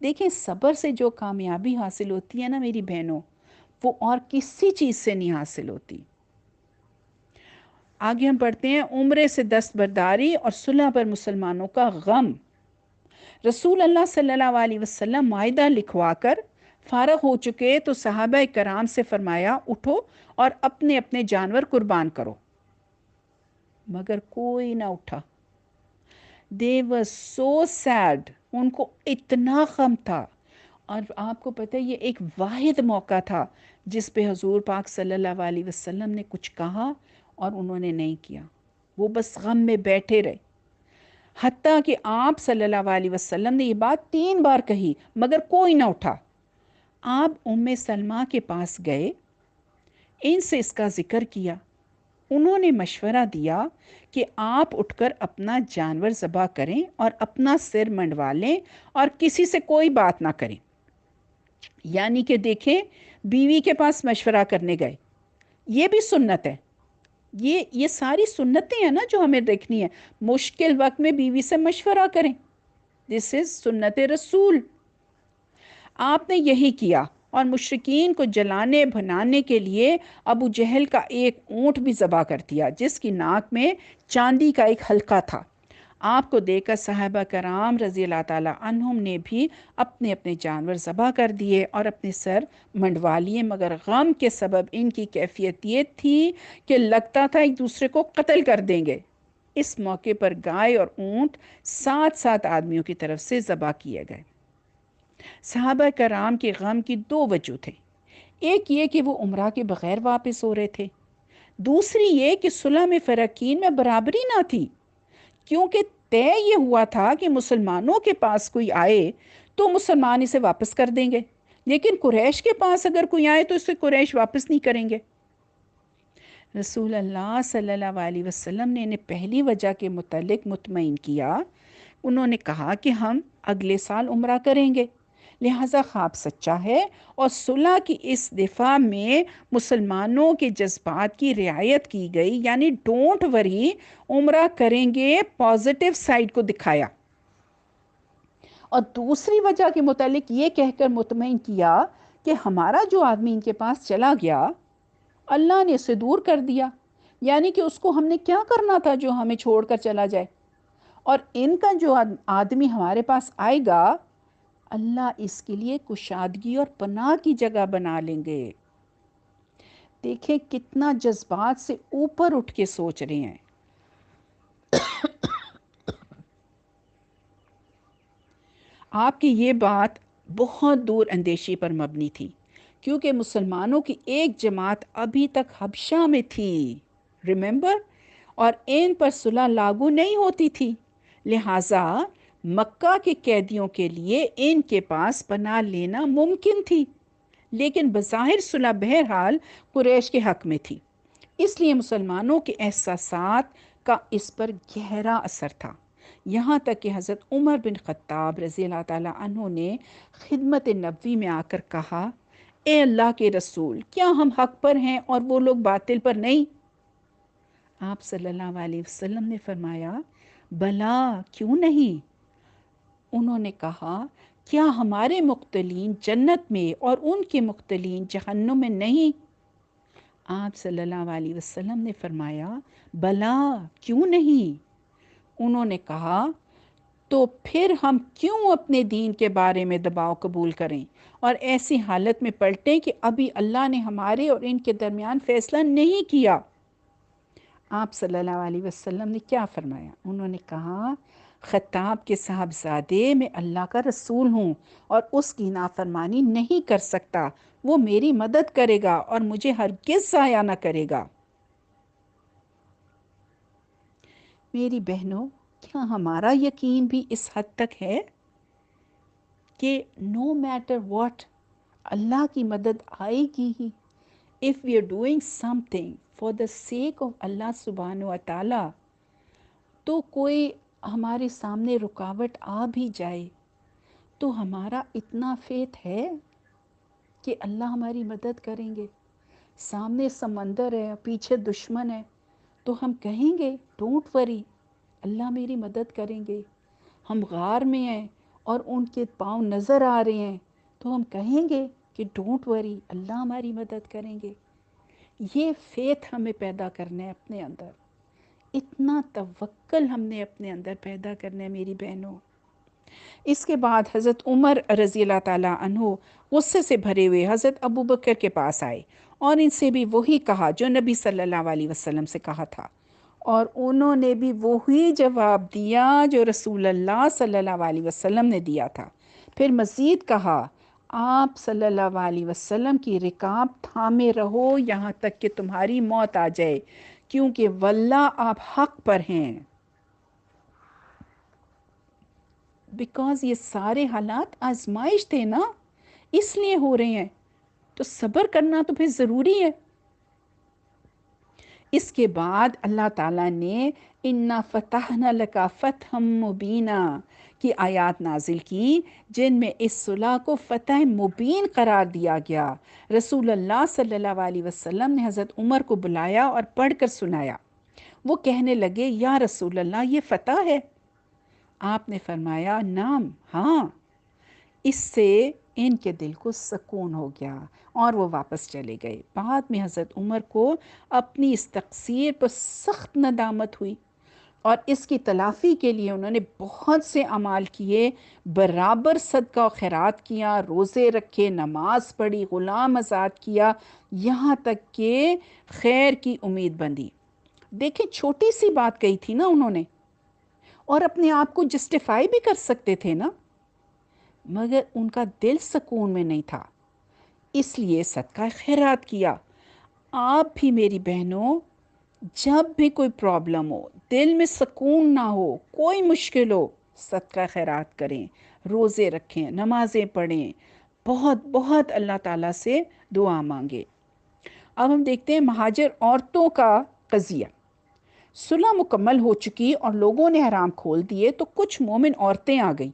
دیکھیں، صبر سے جو کامیابی حاصل ہوتی ہے نا میری بہنوں، وہ اور کسی چیز سے نہیں حاصل ہوتی۔ آگے ہم پڑھتے ہیں، عمرے سے دستبرداری اور صلح پر مسلمانوں کا غم۔ رسول اللہ صلی اللہ علیہ وسلم معاہدہ لکھوا کر فارغ ہو چکے تو صحابہ کرام سے فرمایا اٹھو اور اپنے اپنے جانور قربان کرو، مگر کوئی نہ اٹھا۔ They were so sad، ان کو اتنا غم تھا۔ اور آپ کو پتہ ہے یہ ایک واحد موقع تھا جس پہ حضور پاک صلی اللہ علیہ وسلم نے کچھ کہا اور انہوں نے نہیں کیا، وہ بس غم میں بیٹھے رہے۔ حتیٰ کہ آپ صلی اللہ علیہ وسلم نے یہ بات 3 بار کہی مگر کوئی نہ اٹھا۔ آپ ام سلمہ کے پاس گئے، ان سے اس کا ذکر کیا، انہوں نے مشورہ دیا کہ آپ اٹھ کر اپنا جانور ذبح کریں اور اپنا سر منڈوا لیں اور کسی سے کوئی بات نہ کریں۔ یعنی کہ دیکھیں، بیوی کے پاس مشورہ کرنے گئے، یہ بھی سنت ہے۔ یہ ساری سنتیں ہیں نا جو ہمیں دیکھنی ہے۔ مشکل وقت میں بیوی سے مشورہ کریں، دس از سنت رسول۔ آپ نے یہی کیا اور مشرکین کو جلانے بھنانے کے لیے ابو جہل کا ایک اونٹ بھی ذبح کر دیا جس کی ناک میں چاندی کا ایک حلقہ تھا۔ آپ کو دیکھ کر صحابہ کرام رضی اللہ تعالیٰ عنہم نے بھی اپنے اپنے جانور ذبح کر دیے اور اپنے سر منڈوا لیے، مگر غم کے سبب ان کی کیفیت یہ تھی کہ لگتا تھا ایک دوسرے کو قتل کر دیں گے۔ اس موقع پر گائے اور اونٹ 7 آدمیوں کی طرف سے ذبح کیے گئے۔ صحابہ کرام کے غم کی 2 وجہ تھے، ایک یہ کہ وہ عمرہ کے بغیر واپس ہو رہے تھے، دوسری یہ کہ صلح میں فریقین میں برابری نہ تھی، کیونکہ طے یہ ہوا تھا کہ مسلمانوں کے پاس کوئی آئے تو مسلمان اسے واپس کر دیں گے، لیکن قریش کے پاس اگر کوئی آئے تو اسے قریش واپس نہیں کریں گے۔ رسول اللہ صلی اللہ علیہ وسلم نے انہیں پہلی وجہ کے متعلق مطمئن کیا، انہوں نے کہا کہ ہم اگلے سال عمرہ کریں گے، لہٰذا خواب سچا ہے اور صلح کی اس دفعہ میں مسلمانوں کے جذبات کی رعایت کی گئی، یعنی ڈونٹ وری، عمرہ کریں گے، پازیٹیو سائڈ کو دکھایا۔ اور دوسری وجہ کے متعلق یہ کہہ کر مطمئن کیا کہ ہمارا جو آدمی ان کے پاس چلا گیا اللہ نے اسے دور کر دیا، یعنی کہ اس کو ہم نے کیا کرنا تھا جو ہمیں چھوڑ کر چلا جائے، اور ان کا جو آدمی ہمارے پاس آئے گا اللہ اس کے لیے کشادگی اور پناہ کی جگہ بنا لیں گے۔ دیکھیں کتنا جذبات سے اوپر اٹھ کے سوچ رہے ہیں۔ آپ کی یہ بات بہت دور اندیشی پر مبنی تھی، کیونکہ مسلمانوں کی ایک جماعت ابھی تک حبشہ میں تھی، ریممبر، اور ان پر صلح لاگو نہیں ہوتی تھی، لہٰذا مکہ کے قیدیوں کے لیے ان کے پاس پناہ لینا ممکن تھی، لیکن بظاہر صلح بہرحال قریش کے حق میں تھی، اس لیے مسلمانوں کے احساسات کا اس پر گہرا اثر تھا، یہاں تک کہ حضرت عمر بن خطاب رضی اللہ تعالیٰ عنہ نے خدمت نبوی میں آ کر کہا، اے اللہ کے رسول، کیا ہم حق پر ہیں اور وہ لوگ باطل پر نہیں؟ آپ صلی اللہ علیہ وسلم نے فرمایا، بلا، کیوں نہیں؟ انہوں نے کہا، کیا ہمارے مقتلین جنت میں اور ان کے مقتلین جہنم میں نہیں؟ آپ صلی اللہ علیہ وسلم نے فرمایا، بلا، کیوں نہیں؟ انہوں نے کہا تو پھر ہم کیوں اپنے دین کے بارے میں دباؤ قبول کریں اور ایسی حالت میں پلٹیں کہ ابھی اللہ نے ہمارے اور ان کے درمیان فیصلہ نہیں کیا۔ آپ صلی اللہ علیہ وسلم نے کیا فرمایا؟ انہوں نے کہا خطاب کے صاحبزادے میں اللہ کا رسول ہوں اور اس کی نافرمانی نہیں کر سکتا، وہ میری مدد کرے گا اور مجھے ہرگز ضائع نہ کرے گا۔ میری بہنوں، کیا ہمارا یقین بھی اس حد تک ہے کہ نو میٹر واٹ اللہ کی مدد آئے گی ہی؟ if we are doing something for the sake of اللہ سبحانہ و تعالی، تو کوئی ہمارے سامنے رکاوٹ آ بھی جائے تو ہمارا اتنا فیتھ ہے کہ اللہ ہماری مدد کریں گے۔ سامنے سمندر ہے، پیچھے دشمن ہے، تو ہم کہیں گے ڈونٹ وری، اللہ میری مدد کریں گے۔ ہم غار میں ہیں اور ان کے پاؤں نظر آ رہے ہیں تو ہم کہیں گے کہ ڈونٹ وری، اللہ ہماری مدد کریں گے۔ یہ فیتھ ہمیں پیدا کرنا ہے اپنے اندر، اتنا توکل ہم نے اپنے اندر پیدا کرنا ہے میری بہنوں۔ اس کے بعد حضرت عمر رضی اللہ تعالیٰ عنہ غصے سے بھرے ہوئے حضرت ابو بکر کے پاس آئے اور ان سے بھی وہی کہا جو نبی صلی اللہ علیہ وسلم سے کہا تھا، اور انہوں نے بھی وہی جواب دیا جو رسول اللہ صلی اللہ علیہ وسلم نے دیا تھا۔ پھر مزید کہا آپ صلی اللہ علیہ وسلم کی رکاب تھامے رہو یہاں تک کہ تمہاری موت آ جائے، کیونکہ واللہ آپ حق پر ہیں۔ بیکاز یہ سارے حالات آزمائش تھے نا، اس لیے ہو رہے ہیں، تو صبر کرنا تو پھر ضروری ہے۔ اس کے بعد اللہ تعالیٰ نے اِنَّا فَتَحْنَا لَكَ فَتْحًا مُبِينًا کی آیات نازل کی، جن میں اس صلح کو فتح مبین قرار دیا گیا۔ رسول اللہ صلی اللہ علیہ وسلم نے حضرت عمر کو بلایا اور پڑھ کر سنایا۔ وہ کہنے لگے یا رسول اللہ یہ فتح ہے؟ آپ نے فرمایا نعم، ہاں۔ اس سے ان کے دل کو سکون ہو گیا اور وہ واپس چلے گئے۔ بعد میں حضرت عمر کو اپنی اس تقصیر پر سخت ندامت ہوئی اور اس کی تلافی کے لیے انہوں نے بہت سے اعمال کیے، برابر صدقہ و خیرات کیا، روزے رکھے، نماز پڑھی، غلام آزاد کیا، یہاں تک کہ خیر کی امید بندھی۔ دیکھیں چھوٹی سی بات کہی تھی نا انہوں نے، اور اپنے آپ کو جسٹیفائی بھی کر سکتے تھے نا، مگر ان کا دل سکون میں نہیں تھا، اس لیے صدقہ خیرات کیا۔ آپ بھی میری بہنوں، جب بھی کوئی پرابلم ہو، دل میں سکون نہ ہو، کوئی مشکل ہو، صدقہ خیرات کریں، روزے رکھیں، نمازیں پڑھیں، بہت بہت اللہ تعالیٰ سے دعا مانگیں۔ اب ہم دیکھتے ہیں مہاجر عورتوں کا قضیہ۔ صلح مکمل ہو چکی اور لوگوں نے حرام کھول دیے تو کچھ مومن عورتیں آ گئیں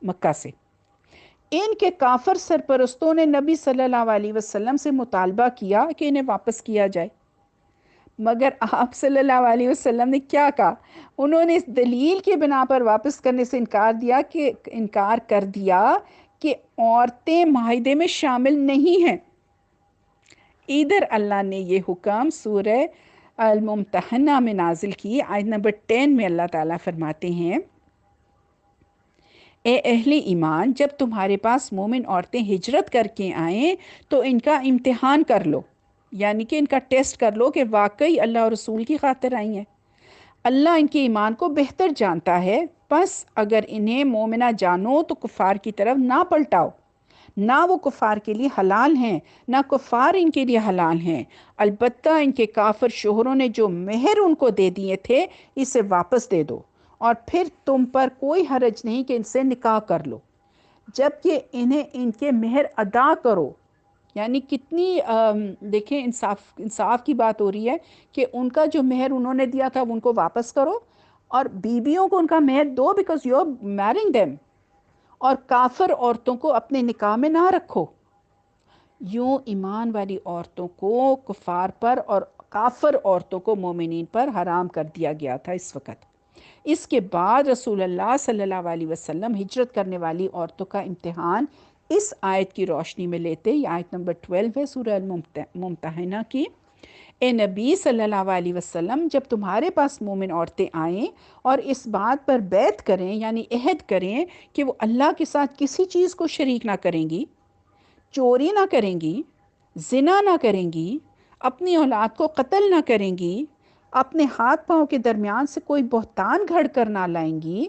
مکہ سے۔ ان کے کافر سرپرستوں نے نبی صلی اللہ علیہ وسلم سے مطالبہ کیا کہ انہیں واپس کیا جائے، مگر آپ صلی اللہ علیہ وسلم نے کیا کہا؟ انہوں نے اس دلیل کی بنا پر واپس کرنے سے انکار کر دیا کہ عورتیں معاہدے میں شامل نہیں ہیں۔ ادھر اللہ نے یہ حکم سورہ الممتحنہ میں نازل کی، آیت نمبر 10 میں اللہ تعالیٰ فرماتے ہیں اے اہل ایمان، جب تمہارے پاس مومن عورتیں ہجرت کر کے آئیں تو ان کا امتحان کر لو، یعنی کہ ان کا ٹیسٹ کر لو کہ واقعی اللہ اور رسول کی خاطر آئی ہیں۔ اللہ ان کے ایمان کو بہتر جانتا ہے، بس اگر انہیں مومنہ جانو تو کفار کی طرف نہ پلٹاؤ، نہ وہ کفار کے لیے حلال ہیں نہ کفار ان کے لیے حلال ہیں، البتہ ان کے کافر شوہروں نے جو مہر ان کو دے دیے تھے اسے واپس دے دو، اور پھر تم پر کوئی حرج نہیں کہ ان سے نکاح کر لو، جبکہ انہیں ان کے مہر ادا کرو۔ یعنی کتنی دیکھیں انصاف کی بات ہو رہی ہے کہ ان کا جو مہر انہوں نے دیا تھا وہ ان کو واپس کرو، اور بیویوں کو ان کا مہر دو because you are marrying them, اور کافر عورتوں کو اپنے نکاح میں نہ رکھو۔ یوں ایمان والی عورتوں کو کفار پر اور کافر عورتوں کو مومنین پر حرام کر دیا گیا تھا اس وقت۔ اس کے بعد رسول اللہ صلی اللہ علیہ وسلم ہجرت کرنے والی عورتوں کا امتحان اس آیت کی روشنی میں لیتے، یہ آیت نمبر 12 ہے سورہ الممتحنہ کی، اے نبی صلی اللہ علیہ وسلم، جب تمہارے پاس مومن عورتیں آئیں اور اس بات پر بیعت کریں یعنی عہد کریں کہ وہ اللہ کے ساتھ کسی چیز کو شریک نہ کریں گی، چوری نہ کریں گی، زنا نہ کریں گی، اپنی اولاد کو قتل نہ کریں گی، اپنے ہاتھ پاؤں کے درمیان سے کوئی بہتان گھڑ کر نہ لائیں گی،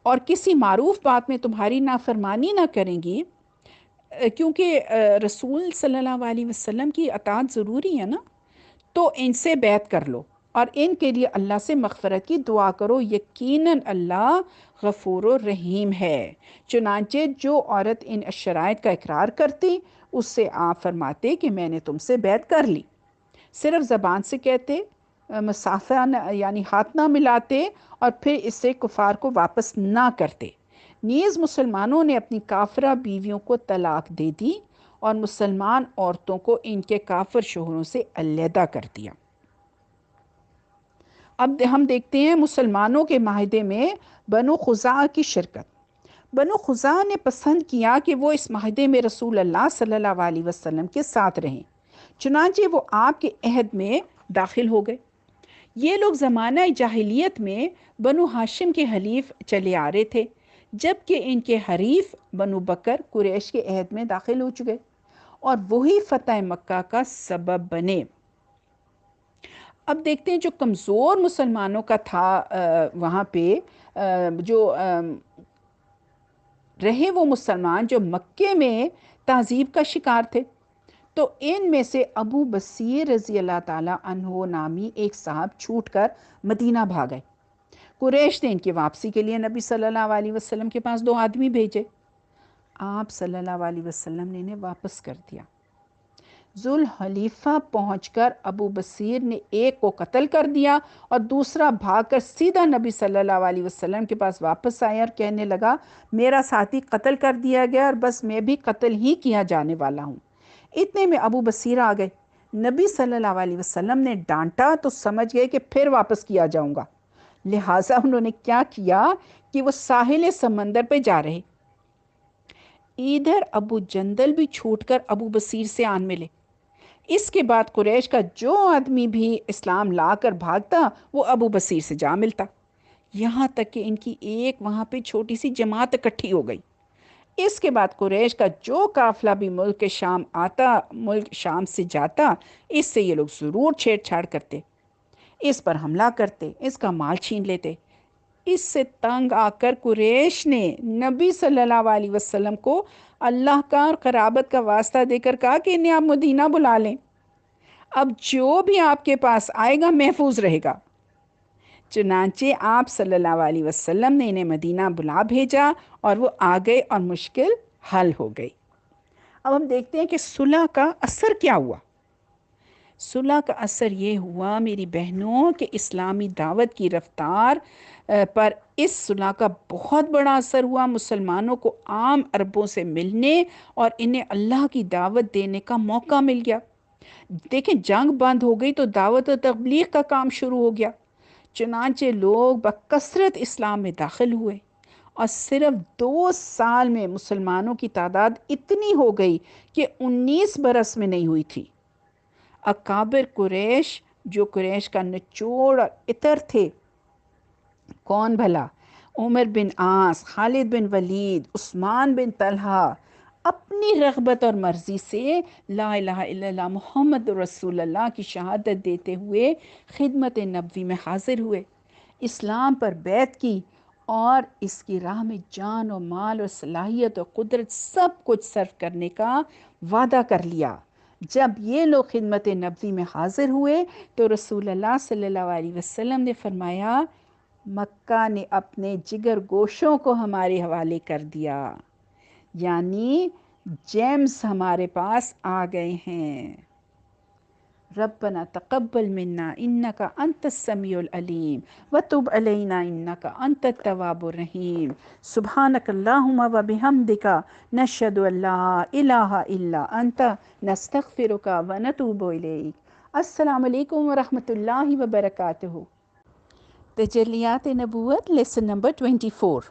اور کسی معروف بات میں تمہاری نافرمانی نہ کریں گی، کیونکہ رسول صلی اللہ علیہ وسلم کی اطاعت ضروری ہے نا، تو ان سے بیعت کر لو اور ان کے لیے اللہ سے مغفرت کی دعا کرو، یقیناً اللہ غفور و رحیم ہے۔ چنانچہ جو عورت ان شرائط کا اقرار کرتی، اس سے آپ فرماتے کہ میں نے تم سے بیعت کر لی، صرف زبان سے کہتے، مسافہ یعنی ہاتھ نہ ملاتے، اور پھر اس سے کفار کو واپس نہ کرتے۔ نیز مسلمانوں نے اپنی کافرہ بیویوں کو طلاق دے دی اور مسلمان عورتوں کو ان کے کافر شوہروں سے علیحدہ کر دیا۔ اب ہم دیکھتے ہیں مسلمانوں کے معاہدے میں بنو خزاعہ کی شرکت۔ بنو خزاعہ نے پسند کیا کہ وہ اس معاہدے میں رسول اللہ صلی اللہ علیہ وسلم کے ساتھ رہیں، چنانچہ وہ آپ کے عہد میں داخل ہو گئے۔ یہ لوگ زمانہ جاہلیت میں بنو ہاشم کے حلیف چلے آ رہے تھے، جبکہ ان کے حریف بنو بکر قریش کے عہد میں داخل ہو چکے اور وہی فتح مکہ کا سبب بنے۔ اب دیکھتے ہیں جو کمزور مسلمانوں کا تھا وہاں پہ جو رہے وہ مسلمان جو مکے میں تہذیب کا شکار تھے، تو ان میں سے ابو بصیر رضی اللہ تعالیٰ عنہ نامی ایک صاحب چھوٹ کر مدینہ بھاگ گئے۔ قریش نے ان کی واپسی کے لیے نبی صلی اللہ علیہ وسلم کے پاس 2 آدمی بھیجے، آپ صلی اللہ علیہ وسلم نے انہیں واپس کر دیا۔ ذوالحلیفہ پہنچ کر ابو بصیر نے ایک کو قتل کر دیا اور دوسرا بھاگ کر سیدھا نبی صلی اللہ علیہ وسلم کے پاس واپس آیا اور کہنے لگا میرا ساتھی قتل کر دیا گیا اور بس میں بھی قتل ہی کیا جانے والا ہوں۔ اتنے میں ابو بصیر آ گئے، نبی صلی اللہ علیہ وسلم نے ڈانٹا تو سمجھ گئے کہ پھر واپس کیا جاؤں گا، لہٰذا انہوں نے کیا کیا کہ وہ ساحل سمندر پہ جا رہے، ادھر ابو جندل بھی چھوٹ کر ابو بصیر سے آن ملے۔ اس کے بعد قریش کا جو آدمی بھی اسلام لا کر بھاگتا وہ ابو بصیر سے جا ملتا، یہاں تک کہ ان کی ایک وہاں پہ چھوٹی سی جماعت اکٹھی ہو گئی۔ اس کے بعد قریش کا جو قافلہ بھی ملک شام آتا، ملک شام سے جاتا، اس سے یہ لوگ ضرور چھیڑ چھاڑ کرتے، اس پر حملہ کرتے، اس کا مال چھین لیتے۔ اس سے تنگ آ کر قریش نے نبی صلی اللہ علیہ وسلم کو اللہ کا اور قرابت کا واسطہ دے کر کہا کہ انہیں آپ مدینہ بلا لیں، اب جو بھی آپ کے پاس آئے گا محفوظ رہے گا۔ چنانچہ آپ صلی اللہ علیہ وسلم نے انہیں مدینہ بلا بھیجا اور وہ آ گئے اور مشکل حل ہو گئی۔ اب ہم دیکھتے ہیں کہ صلح کا اثر کیا ہوا۔ صلح کا اثر یہ ہوا میری بہنوں کہ اسلامی دعوت کی رفتار پر اس صلح کا بہت بڑا اثر ہوا۔ مسلمانوں کو عام عربوں سے ملنے اور انہیں اللہ کی دعوت دینے کا موقع مل گیا۔ دیکھیں جنگ بند ہو گئی تو دعوت و تبلیغ کا کام شروع ہو گیا، چنانچہ لوگ بکثرت اسلام میں داخل ہوئے اور صرف 2 سال میں مسلمانوں کی تعداد اتنی ہو گئی کہ 19 برس میں نہیں ہوئی تھی۔ اکابر قریش جو قریش کا نچوڑ اور عطر تھے، کون بھلا؟ عمر بن عاص، خالد بن ولید، عثمان بن طلحہ اپنی رغبت اور مرضی سے لا الہ الا اللہ محمد رسول اللہ کی شہادت دیتے ہوئے خدمت نبوی میں حاضر ہوئے، اسلام پر بیعت کی اور اس کی راہ میں جان و مال اور صلاحیت و قدرت سب کچھ صرف کرنے کا وعدہ کر لیا۔ جب یہ لوگ خدمت نبوی میں حاضر ہوئے تو رسول اللہ صلی اللہ علیہ وسلم نے فرمایا مکہ نے اپنے جگر گوشوں کو ہمارے حوالے کر دیا، یعنی جیمز ہمارے پاس آ گئے ہیں۔ ربنا تقبل منا انک انت السمیع العلیم وتب علینا انک انت التواب الرحیم، سبحانک اللہم وبحمدک نشہد ان لا الہ الا انت نستغفرک ونتوب الیک۔ السلام علیکم ورحمۃ اللہ وبرکاتہ۔ تجلیات نبوت لیسن نمبر 24۔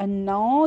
9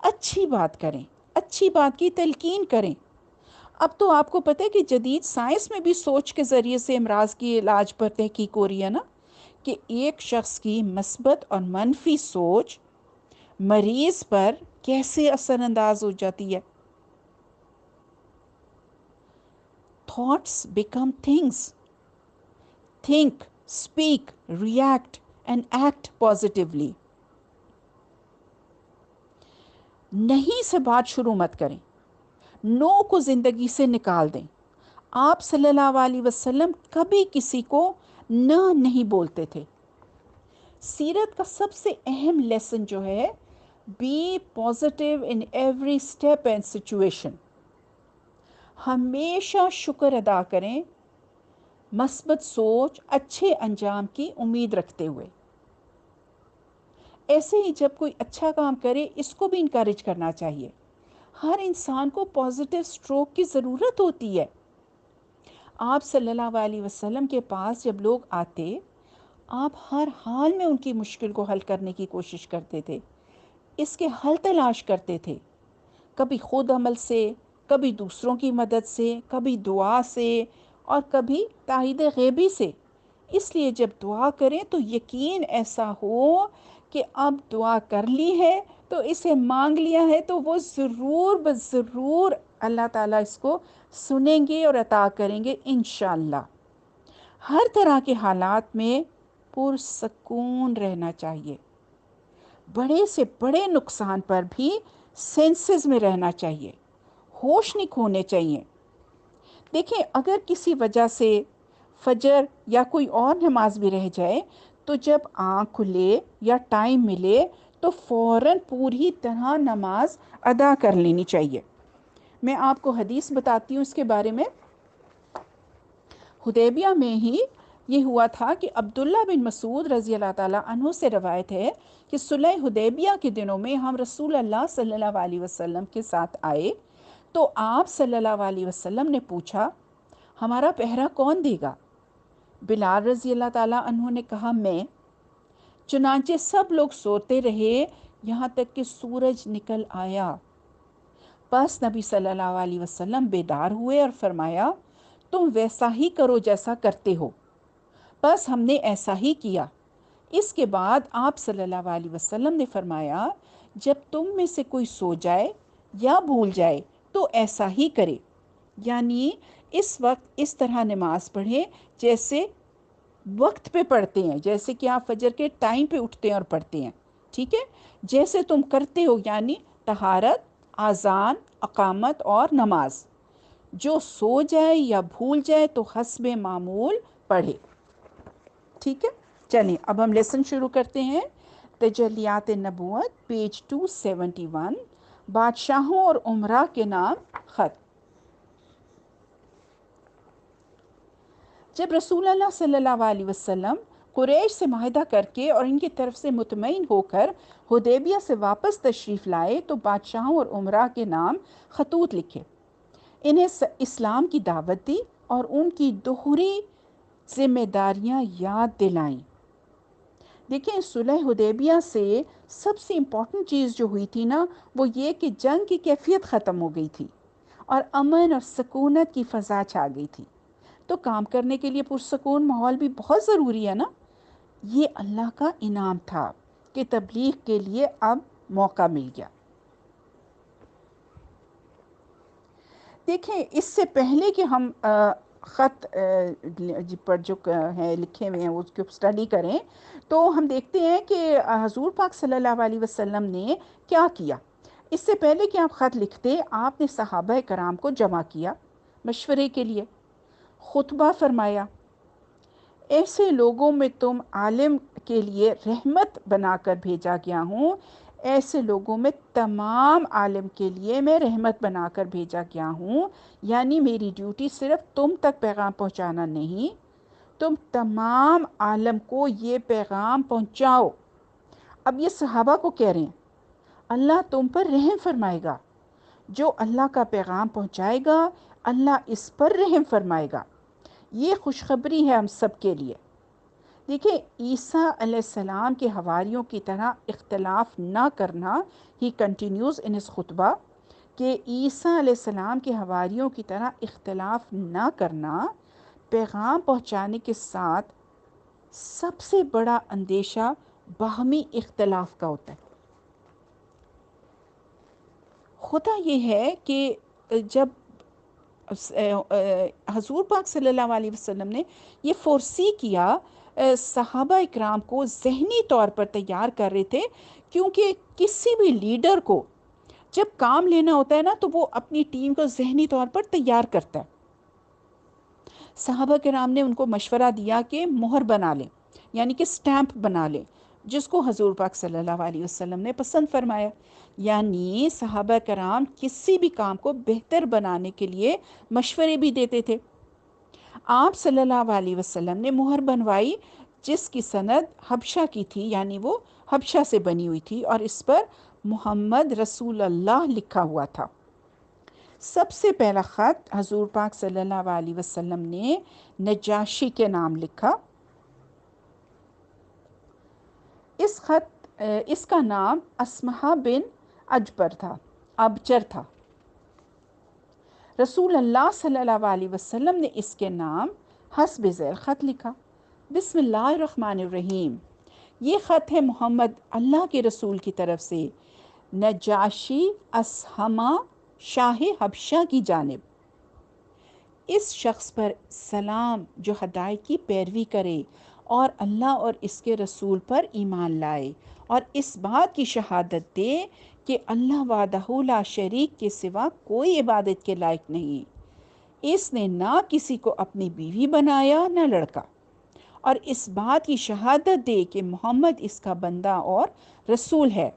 اچھی بات کریں، اچھی بات کی تلقین کریں۔ اب تو آپ کو پتہ ہے کہ جدید سائنس میں بھی سوچ کے ذریعے سے امراض کی علاج پر تحقیق ہو رہی ہے نا، کہ ایک شخص کی مثبت اور منفی سوچ مریض پر کیسے اثر انداز ہو جاتی ہے۔ Thoughts become things, think, speak, react and act positively. نہیں سے بات شروع مت کریں، نو کو زندگی سے نکال دیں۔ آپ صلی اللہ علیہ وسلم کبھی کسی کو نہ نہیں بولتے تھے۔ سیرت کا سب سے اہم لیسن جو ہے، be positive in every step and situation. ہمیشہ شکر ادا کریں، مثبت سوچ، اچھے انجام کی امید رکھتے ہوئے۔ ایسے ہی جب کوئی اچھا کام کرے اس کو بھی انکریج کرنا چاہیے۔ ہر انسان کو پازیٹیو سٹروک کی ضرورت ہوتی ہے۔ آپ صلی اللہ علیہ وسلم کے پاس جب لوگ آتے، آپ ہر حال میں ان کی مشکل کو حل کرنے کی کوشش کرتے تھے، اس کے حل تلاش کرتے تھے، کبھی خود عمل سے، کبھی دوسروں کی مدد سے، کبھی دعا سے، اور کبھی تائید غیبی سے۔ اس لیے جب دعا کریں تو یقین ایسا ہو کہ اب دعا کر لی ہے تو اسے مانگ لیا ہے، تو وہ ضرور بضرور اللہ تعالیٰ اس کو سنیں گے اور عطا کریں گے انشاءاللہ۔ ہر طرح کے حالات میں پرسکون رہنا چاہیے۔ بڑے سے بڑے نقصان پر بھی سینسز میں رہنا چاہیے، ہوش نہیں کھونے چاہیے۔ دیکھیں، اگر کسی وجہ سے فجر یا کوئی اور نماز بھی رہ جائے تو جب آنکھ کھلے یا ٹائم ملے تو فوراً پوری طرح نماز ادا کر لینی چاہیے۔ میں آپ کو حدیث بتاتی ہوں اس کے بارے میں۔ حدیبیہ میں ہی یہ ہوا تھا کہ عبداللہ بن مسعود رضی اللہ تعالیٰ عنہ سے روایت ہے کہ صلح حدیبیہ کے دنوں میں ہم رسول اللہ صلی اللہ علیہ وسلم کے ساتھ آئے تو آپ صلی اللہ علیہ وسلم نے پوچھا، ہمارا پہرا کون دے گا؟ بلال رضی اللہ تعالیٰ عنہ نے کہا، میں۔ چنانچہ سب لوگ سوتے رہے یہاں تک کہ سورج نکل آیا۔ بس نبی صلی اللہ علیہ وسلم بیدار ہوئے اور فرمایا، تم ویسا ہی کرو جیسا کرتے ہو۔ بس ہم نے ایسا ہی کیا۔ اس کے بعد آپ صلی اللہ علیہ وسلم نے فرمایا، جب تم میں سے کوئی سو جائے یا بھول جائے تو ایسا ہی کرے، یعنی اس وقت اس طرح نماز پڑھیں جیسے وقت پہ پڑھتے ہیں، جیسے کہ آپ فجر کے ٹائم پہ اٹھتے ہیں اور پڑھتے ہیں، ٹھیک ہے، جیسے تم کرتے ہو، یعنی طہارت، اذان، اقامت اور نماز۔ جو سو جائے یا بھول جائے تو حسب معمول پڑھے۔ ٹھیک ہے، چلیں اب ہم لیسن شروع کرتے ہیں۔ تجلیات نبوت، پیج 271، بادشاہوں اور عمرا کے نام خط۔ جب رسول اللہ صلی اللہ علیہ وسلم قریش سے معاہدہ کر کے اور ان کی طرف سے مطمئن ہو کر حدیبیہ سے واپس تشریف لائے تو بادشاہوں اور عمرا کے نام خطوط لکھے، انہیں اسلام کی دعوت دی اور ان کی دوہری ذمہ داریاں یاد دلائیں۔ دیکھیں، صلح حدیبیہ سے سب سے امپورٹنٹ چیز جو ہوئی تھی نا، وہ یہ کہ جنگ کی کیفیت ختم ہو گئی تھی اور امن اور سکونت کی فضا چھا گئی تھی۔ تو کام کرنے کے لیے پرسکون ماحول بھی بہت ضروری ہے نا۔ یہ اللہ کا انعام تھا کہ تبلیغ کے لیے اب موقع مل گیا۔ دیکھیں، اس سے پہلے کہ ہم خط پر جو ہے لکھے ہوئے ہیں اس کو اسٹڈی کریں تو ہم دیکھتے ہیں کہ حضور پاک صلی اللہ علیہ وسلم نے کیا کیا۔ اس سے پہلے کہ آپ خط لکھتے، آپ نے صحابہ کرام کو جمع کیا مشورے کے لیے، خطبہ فرمایا، ایسے لوگوں میں تم عالم کے لیے رحمت بنا کر بھیجا گیا ہوں، ایسے لوگوں میں تمام عالم کے لیے میں رحمت بنا کر بھیجا گیا ہوں، یعنی میری ڈیوٹی صرف تم تک پیغام پہنچانا نہیں، تم تمام عالم کو یہ پیغام پہنچاؤ۔ اب یہ صحابہ کو کہہ رہے ہیں، اللہ تم پر رحم فرمائے گا، جو اللہ کا پیغام پہنچائے گا اللہ اس پر رحم فرمائے گا۔ یہ خوشخبری ہے ہم سب کے لیے۔ دیکھیں عیسیٰ علیہ السلام کے حواریوں کی طرح اختلاف نہ کرنا، ہی کنٹینیوز ان اس خطبہ کہ عیسیٰ علیہ السلام کے حواریوں کی طرح اختلاف نہ کرنا پیغام پہنچانے کے ساتھ سب سے بڑا اندیشہ باہمی اختلاف کا ہوتا ہے۔ ہوتا یہ ہے کہ جب حضور پاک صلی اللہ علیہ وسلم نے یہ فورسی کیا، صحابہ اکرام کو ذہنی طور پر تیار کر رہے تھے، کیونکہ کسی بھی لیڈر کو جب کام لینا ہوتا ہے نا تو وہ اپنی ٹیم کو ذہنی طور پر تیار کرتا ہے۔ صحابہ کرام نے ان کو مشورہ دیا کہ مہر بنا لیں، یعنی کہ سٹیمپ بنا لیں، جس کو حضور پاک صلی اللہ علیہ وسلم نے پسند فرمایا۔ یعنی صحابہ کرام کسی بھی کام کو بہتر بنانے کے لیے مشورے بھی دیتے تھے۔ آپ صلی اللہ علیہ وسلم نے مہر بنوائی جس کی سند حبشہ کی تھی، یعنی وہ حبشہ سے بنی ہوئی تھی، اور اس پر محمد رسول اللہ لکھا ہوا تھا۔ سب سے پہلا خط حضور پاک صلی اللہ علیہ وسلم نے نجاشی کے نام لکھا۔ اس کا نام اسمہ بن ابجر تھا۔ رسول اللہ صلی اللہ علیہ وسلم نے اس کے نام حسب ذیل خط لکھا۔ بسم اللہ الرحمن الرحیم۔ یہ خط ہے محمد اللہ کے رسول کی طرف سے نجاشی اسہمہ شاہ حبشہ کی جانب۔ اس شخص پر سلام جو ہدایت کی پیروی کرے اور اللہ اور اس کے رسول پر ایمان لائے اور اس بات کی شہادت دے کہ اللہ وحدہ لا شریک کے سوا کوئی عبادت کے لائق نہیں، اس نے نہ کسی کو اپنی بیوی بنایا نہ لڑکا، اور اس بات کی شہادت دے کہ محمد اس کا بندہ اور رسول ہے،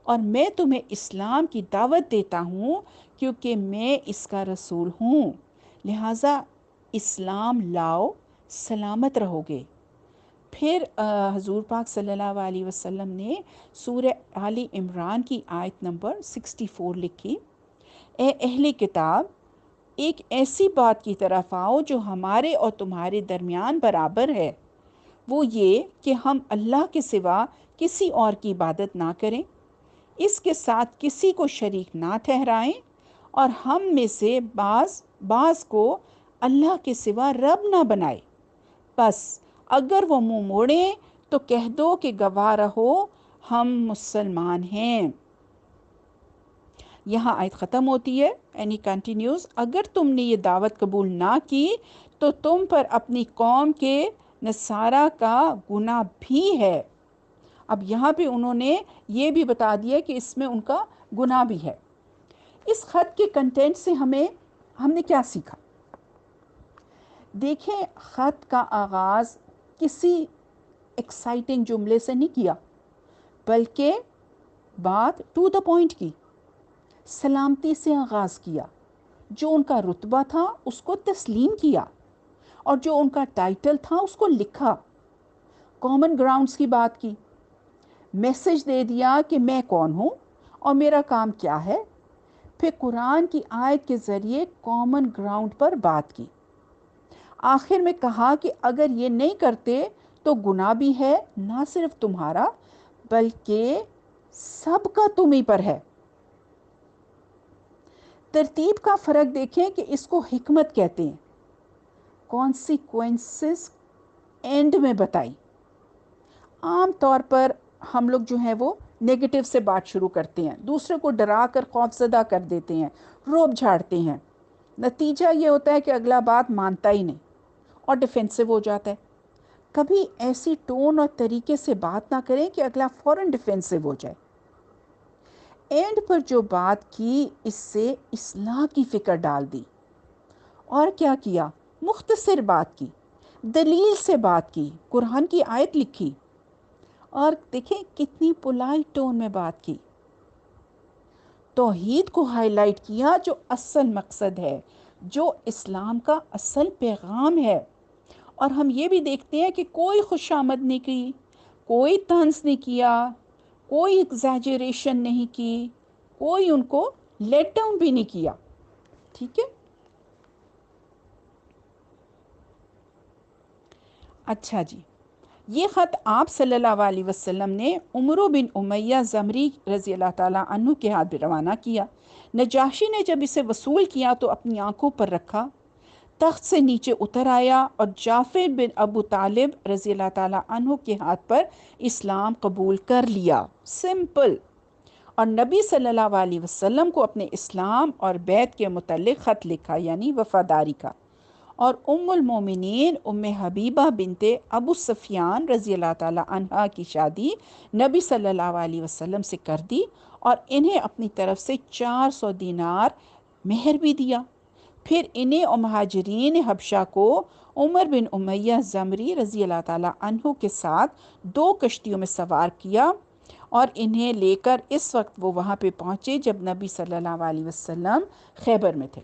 اور میں تمہیں اسلام کی دعوت دیتا ہوں کیونکہ میں اس کا رسول ہوں، لہٰذا اسلام لاؤ سلامت رہو گے۔ پھر حضور پاک صلی اللہ علیہ وسلم نے سورہ آل عمران کی آیت نمبر 64 لکھی، اے اہل کتاب، ایک ایسی بات کی طرف آؤ جو ہمارے اور تمہارے درمیان برابر ہے، وہ یہ کہ ہم اللہ کے سوا کسی اور کی عبادت نہ کریں، اس کے ساتھ کسی کو شریک نہ ٹھہرائیں، اور ہم میں سے بعض کو اللہ کے سوا رب نہ بنائے۔ بس اگر وہ منہ موڑیں تو کہہ دو کہ گواہ رہو ہم مسلمان ہیں۔ یہاں آیت ختم ہوتی ہے، یعنی کنٹینیوز، اگر تم نے یہ دعوت قبول نہ کی تو تم پر اپنی قوم کے نصارہ کا گناہ بھی ہے۔ اب یہاں پہ انہوں نے یہ بھی بتا دیا کہ اس میں ان کا گناہ بھی ہے۔ اس خط کے کنٹینٹ سے ہم نے کیا سیکھا؟ دیکھیں، خط کا آغاز کسی ایکسائٹنگ جملے سے نہیں کیا، بلکہ بات ٹو دا پوائنٹ کی، سلامتی سے آغاز کیا، جو ان کا رتبہ تھا اس کو تسلیم کیا، اور جو ان کا ٹائٹل تھا اس کو لکھا، کامن گراؤنڈز کی بات کی، میسج دے دیا کہ میں کون ہوں اور میرا کام کیا ہے، پھر قرآن کی آیت کے ذریعے کامن گراؤنڈ پر بات کی، آخر میں کہا کہ اگر یہ نہیں کرتے تو گناہ بھی ہے، نہ صرف تمہارا بلکہ سب کا تم ہی پر ہے۔ ترتیب کا فرق دیکھیں کہ اس کو حکمت کہتے ہیں، کانسیکوینسز اینڈ میں بتائی۔ عام طور پر ہم لوگ جو ہیں وہ نیگیٹو سے بات شروع کرتے ہیں، دوسرے کو ڈرا کر خوف زدہ کر دیتے ہیں، روب جھاڑتے ہیں، نتیجہ یہ ہوتا ہے کہ اگلا بات مانتا ہی نہیں اور ڈیفینسو ہو جاتا ہے۔ کبھی ایسی ٹون اور طریقے سے بات نہ کریں کہ اگلا فوراً ڈیفینسو ہو جائے۔ اینڈ پر جو بات کی اس سے اصلاح کی فکر ڈال دی، اور کیا کیا؟ مختصر بات کی، دلیل سے بات کی، قرآن کی آیت لکھی، اور دیکھیں کتنی پولائٹ ٹون میں بات کی، توحید کو ہائی لائٹ کیا جو اصل مقصد ہے، جو اسلام کا اصل پیغام ہے۔ اور ہم یہ بھی دیکھتے ہیں کہ کوئی خوش آمد نہیں کی، کوئی طنز نہیں کیا، کوئی ایگزیجریشن نہیں کی، کوئی ان کو لیٹ ڈاؤن بھی نہیں کیا۔ ٹھیک ہے؟ اچھا جی، یہ خط آپ صلی اللہ علیہ وسلم نے عمر بن امیہ زمری رضی اللہ تعالیٰ عنہ کے ہاتھ میں روانہ کیا۔ نجاشی نے جب اسے وصول کیا تو اپنی آنکھوں پر رکھا، تخت سے نیچے اتر آیا اور جعفر بن ابو طالب رضی اللہ تعالیٰ عنہ کے ہاتھ پر اسلام قبول کر لیا۔ سمپل۔ اور نبی صلی اللہ علیہ وسلم کو اپنے اسلام اور بیعت کے متعلق خط لکھا، یعنی وفاداری کا۔ اور ام المومنین ام حبیبہ بنت ابو سفیان رضی اللہ تعالیٰ عنہا کی شادی نبی صلی اللہ علیہ وسلم سے کر دی اور انہیں اپنی طرف سے 400 دینار مہر بھی دیا۔ پھر انہیں اور مہاجرین حبشہ کو عمر بن امیہ زمری رضی اللہ تعالیٰ عنہ کے ساتھ 2 کشتیوں میں سوار کیا اور انہیں لے کر اس وقت وہ وہاں پہ پہنچے جب نبی صلی اللہ علیہ وسلم خیبر میں تھے۔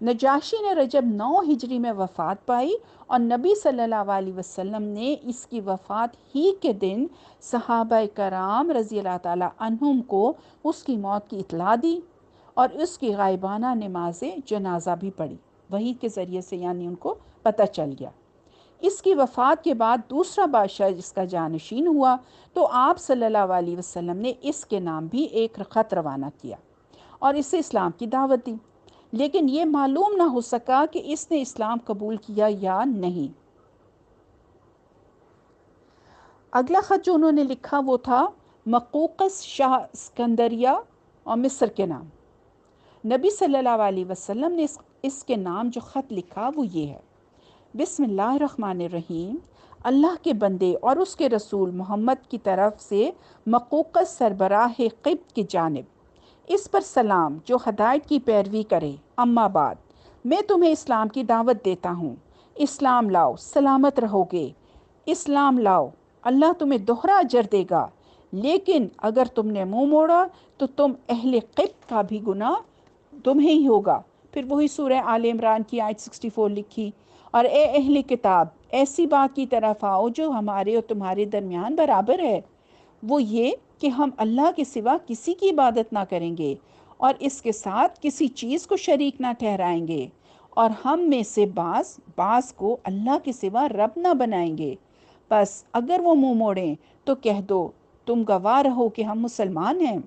نجاشی نے رجب 9 ہجری میں وفات پائی اور نبی صلی اللہ علیہ وسلم نے اس کی وفات ہی کے دن صحابہ کرام رضی اللہ تعالیٰ عنہم کو اس کی موت کی اطلاع دی اور اس کی غائبانہ نماز جنازہ بھی پڑھی، وحی کے ذریعے سے، یعنی ان کو پتہ چل گیا۔ اس کی وفات کے بعد دوسرا بادشاہ جس کا جانشین ہوا تو آپ صلی اللہ علیہ وسلم نے اس کے نام بھی ایک خط روانہ کیا اور اسے اسلام کی دعوت دی، لیکن یہ معلوم نہ ہو سکا کہ اس نے اسلام قبول کیا یا نہیں۔ اگلا خط جو انہوں نے لکھا وہ تھا مقوقس شاہ اسکندریہ اور مصر کے نام۔ نبی صلی اللہ علیہ وسلم نے اس کے نام جو خط لکھا وہ یہ ہے: بسم اللہ الرحمن الرحیم، اللہ کے بندے اور اس کے رسول محمد کی طرف سے مقوقس سربراہ قبط کی جانب، اس پر سلام جو ہدایت کی پیروی کرے۔ اما بعد، میں تمہیں اسلام کی دعوت دیتا ہوں۔ اسلام لاؤ، سلامت رہو گے۔ اسلام لاؤ، اللہ تمہیں دوہرا اجر دے گا، لیکن اگر تم نے منہ موڑا تو تم اہل قبط کا بھی گناہ تمہیں ہی ہوگا۔ پھر وہی سورہ آل عمران کی آیت 64 لکھی، اور اے اہل کتاب، ایسی بات کی طرف آؤ جو ہمارے اور تمہارے درمیان برابر ہے، وہ یہ کہ ہم اللہ کے سوا کسی کی عبادت نہ کریں گے اور اس کے ساتھ کسی چیز کو شریک نہ ٹھہرائیں گے، اور ہم میں سے بعض کو اللہ کے سوا رب نہ بنائیں گے۔ بس اگر وہ منہ موڑیں تو کہہ دو تم گواہ رہو کہ ہم مسلمان ہیں۔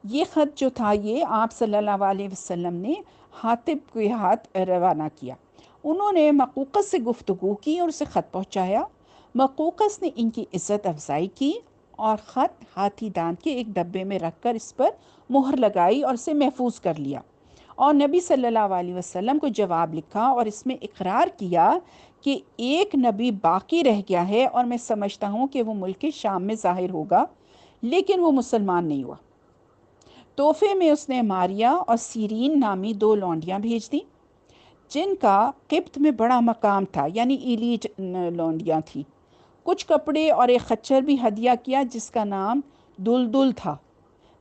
یہ خط جو تھا یہ آپ صلی اللہ علیہ وسلم نے حاطب کے ہاتھ روانہ کیا۔ انہوں نے مقوقس سے گفتگو کی اور اسے خط پہنچایا۔ مقوقس نے ان کی عزت افزائی کی اور خط ہاتھی دان کے ایک ڈبے میں رکھ کر اس پر مہر لگائی اور اسے محفوظ کر لیا، اور نبی صلی اللہ علیہ وسلم کو جواب لکھا اور اس میں اقرار کیا کہ ایک نبی باقی رہ گیا ہے اور میں سمجھتا ہوں کہ وہ ملک شام میں ظاہر ہوگا، لیکن وہ مسلمان نہیں ہوا۔ تحفے میں اس نے ماریا اور سیرین نامی 2 لونڈیاں بھیج دیں جن کا قبط میں بڑا مقام تھا، یعنی ایلیٹ لونڈیاں تھیں۔ کچھ کپڑے اور ایک خچر بھی ہدیہ کیا جس کا نام دلدل تھا۔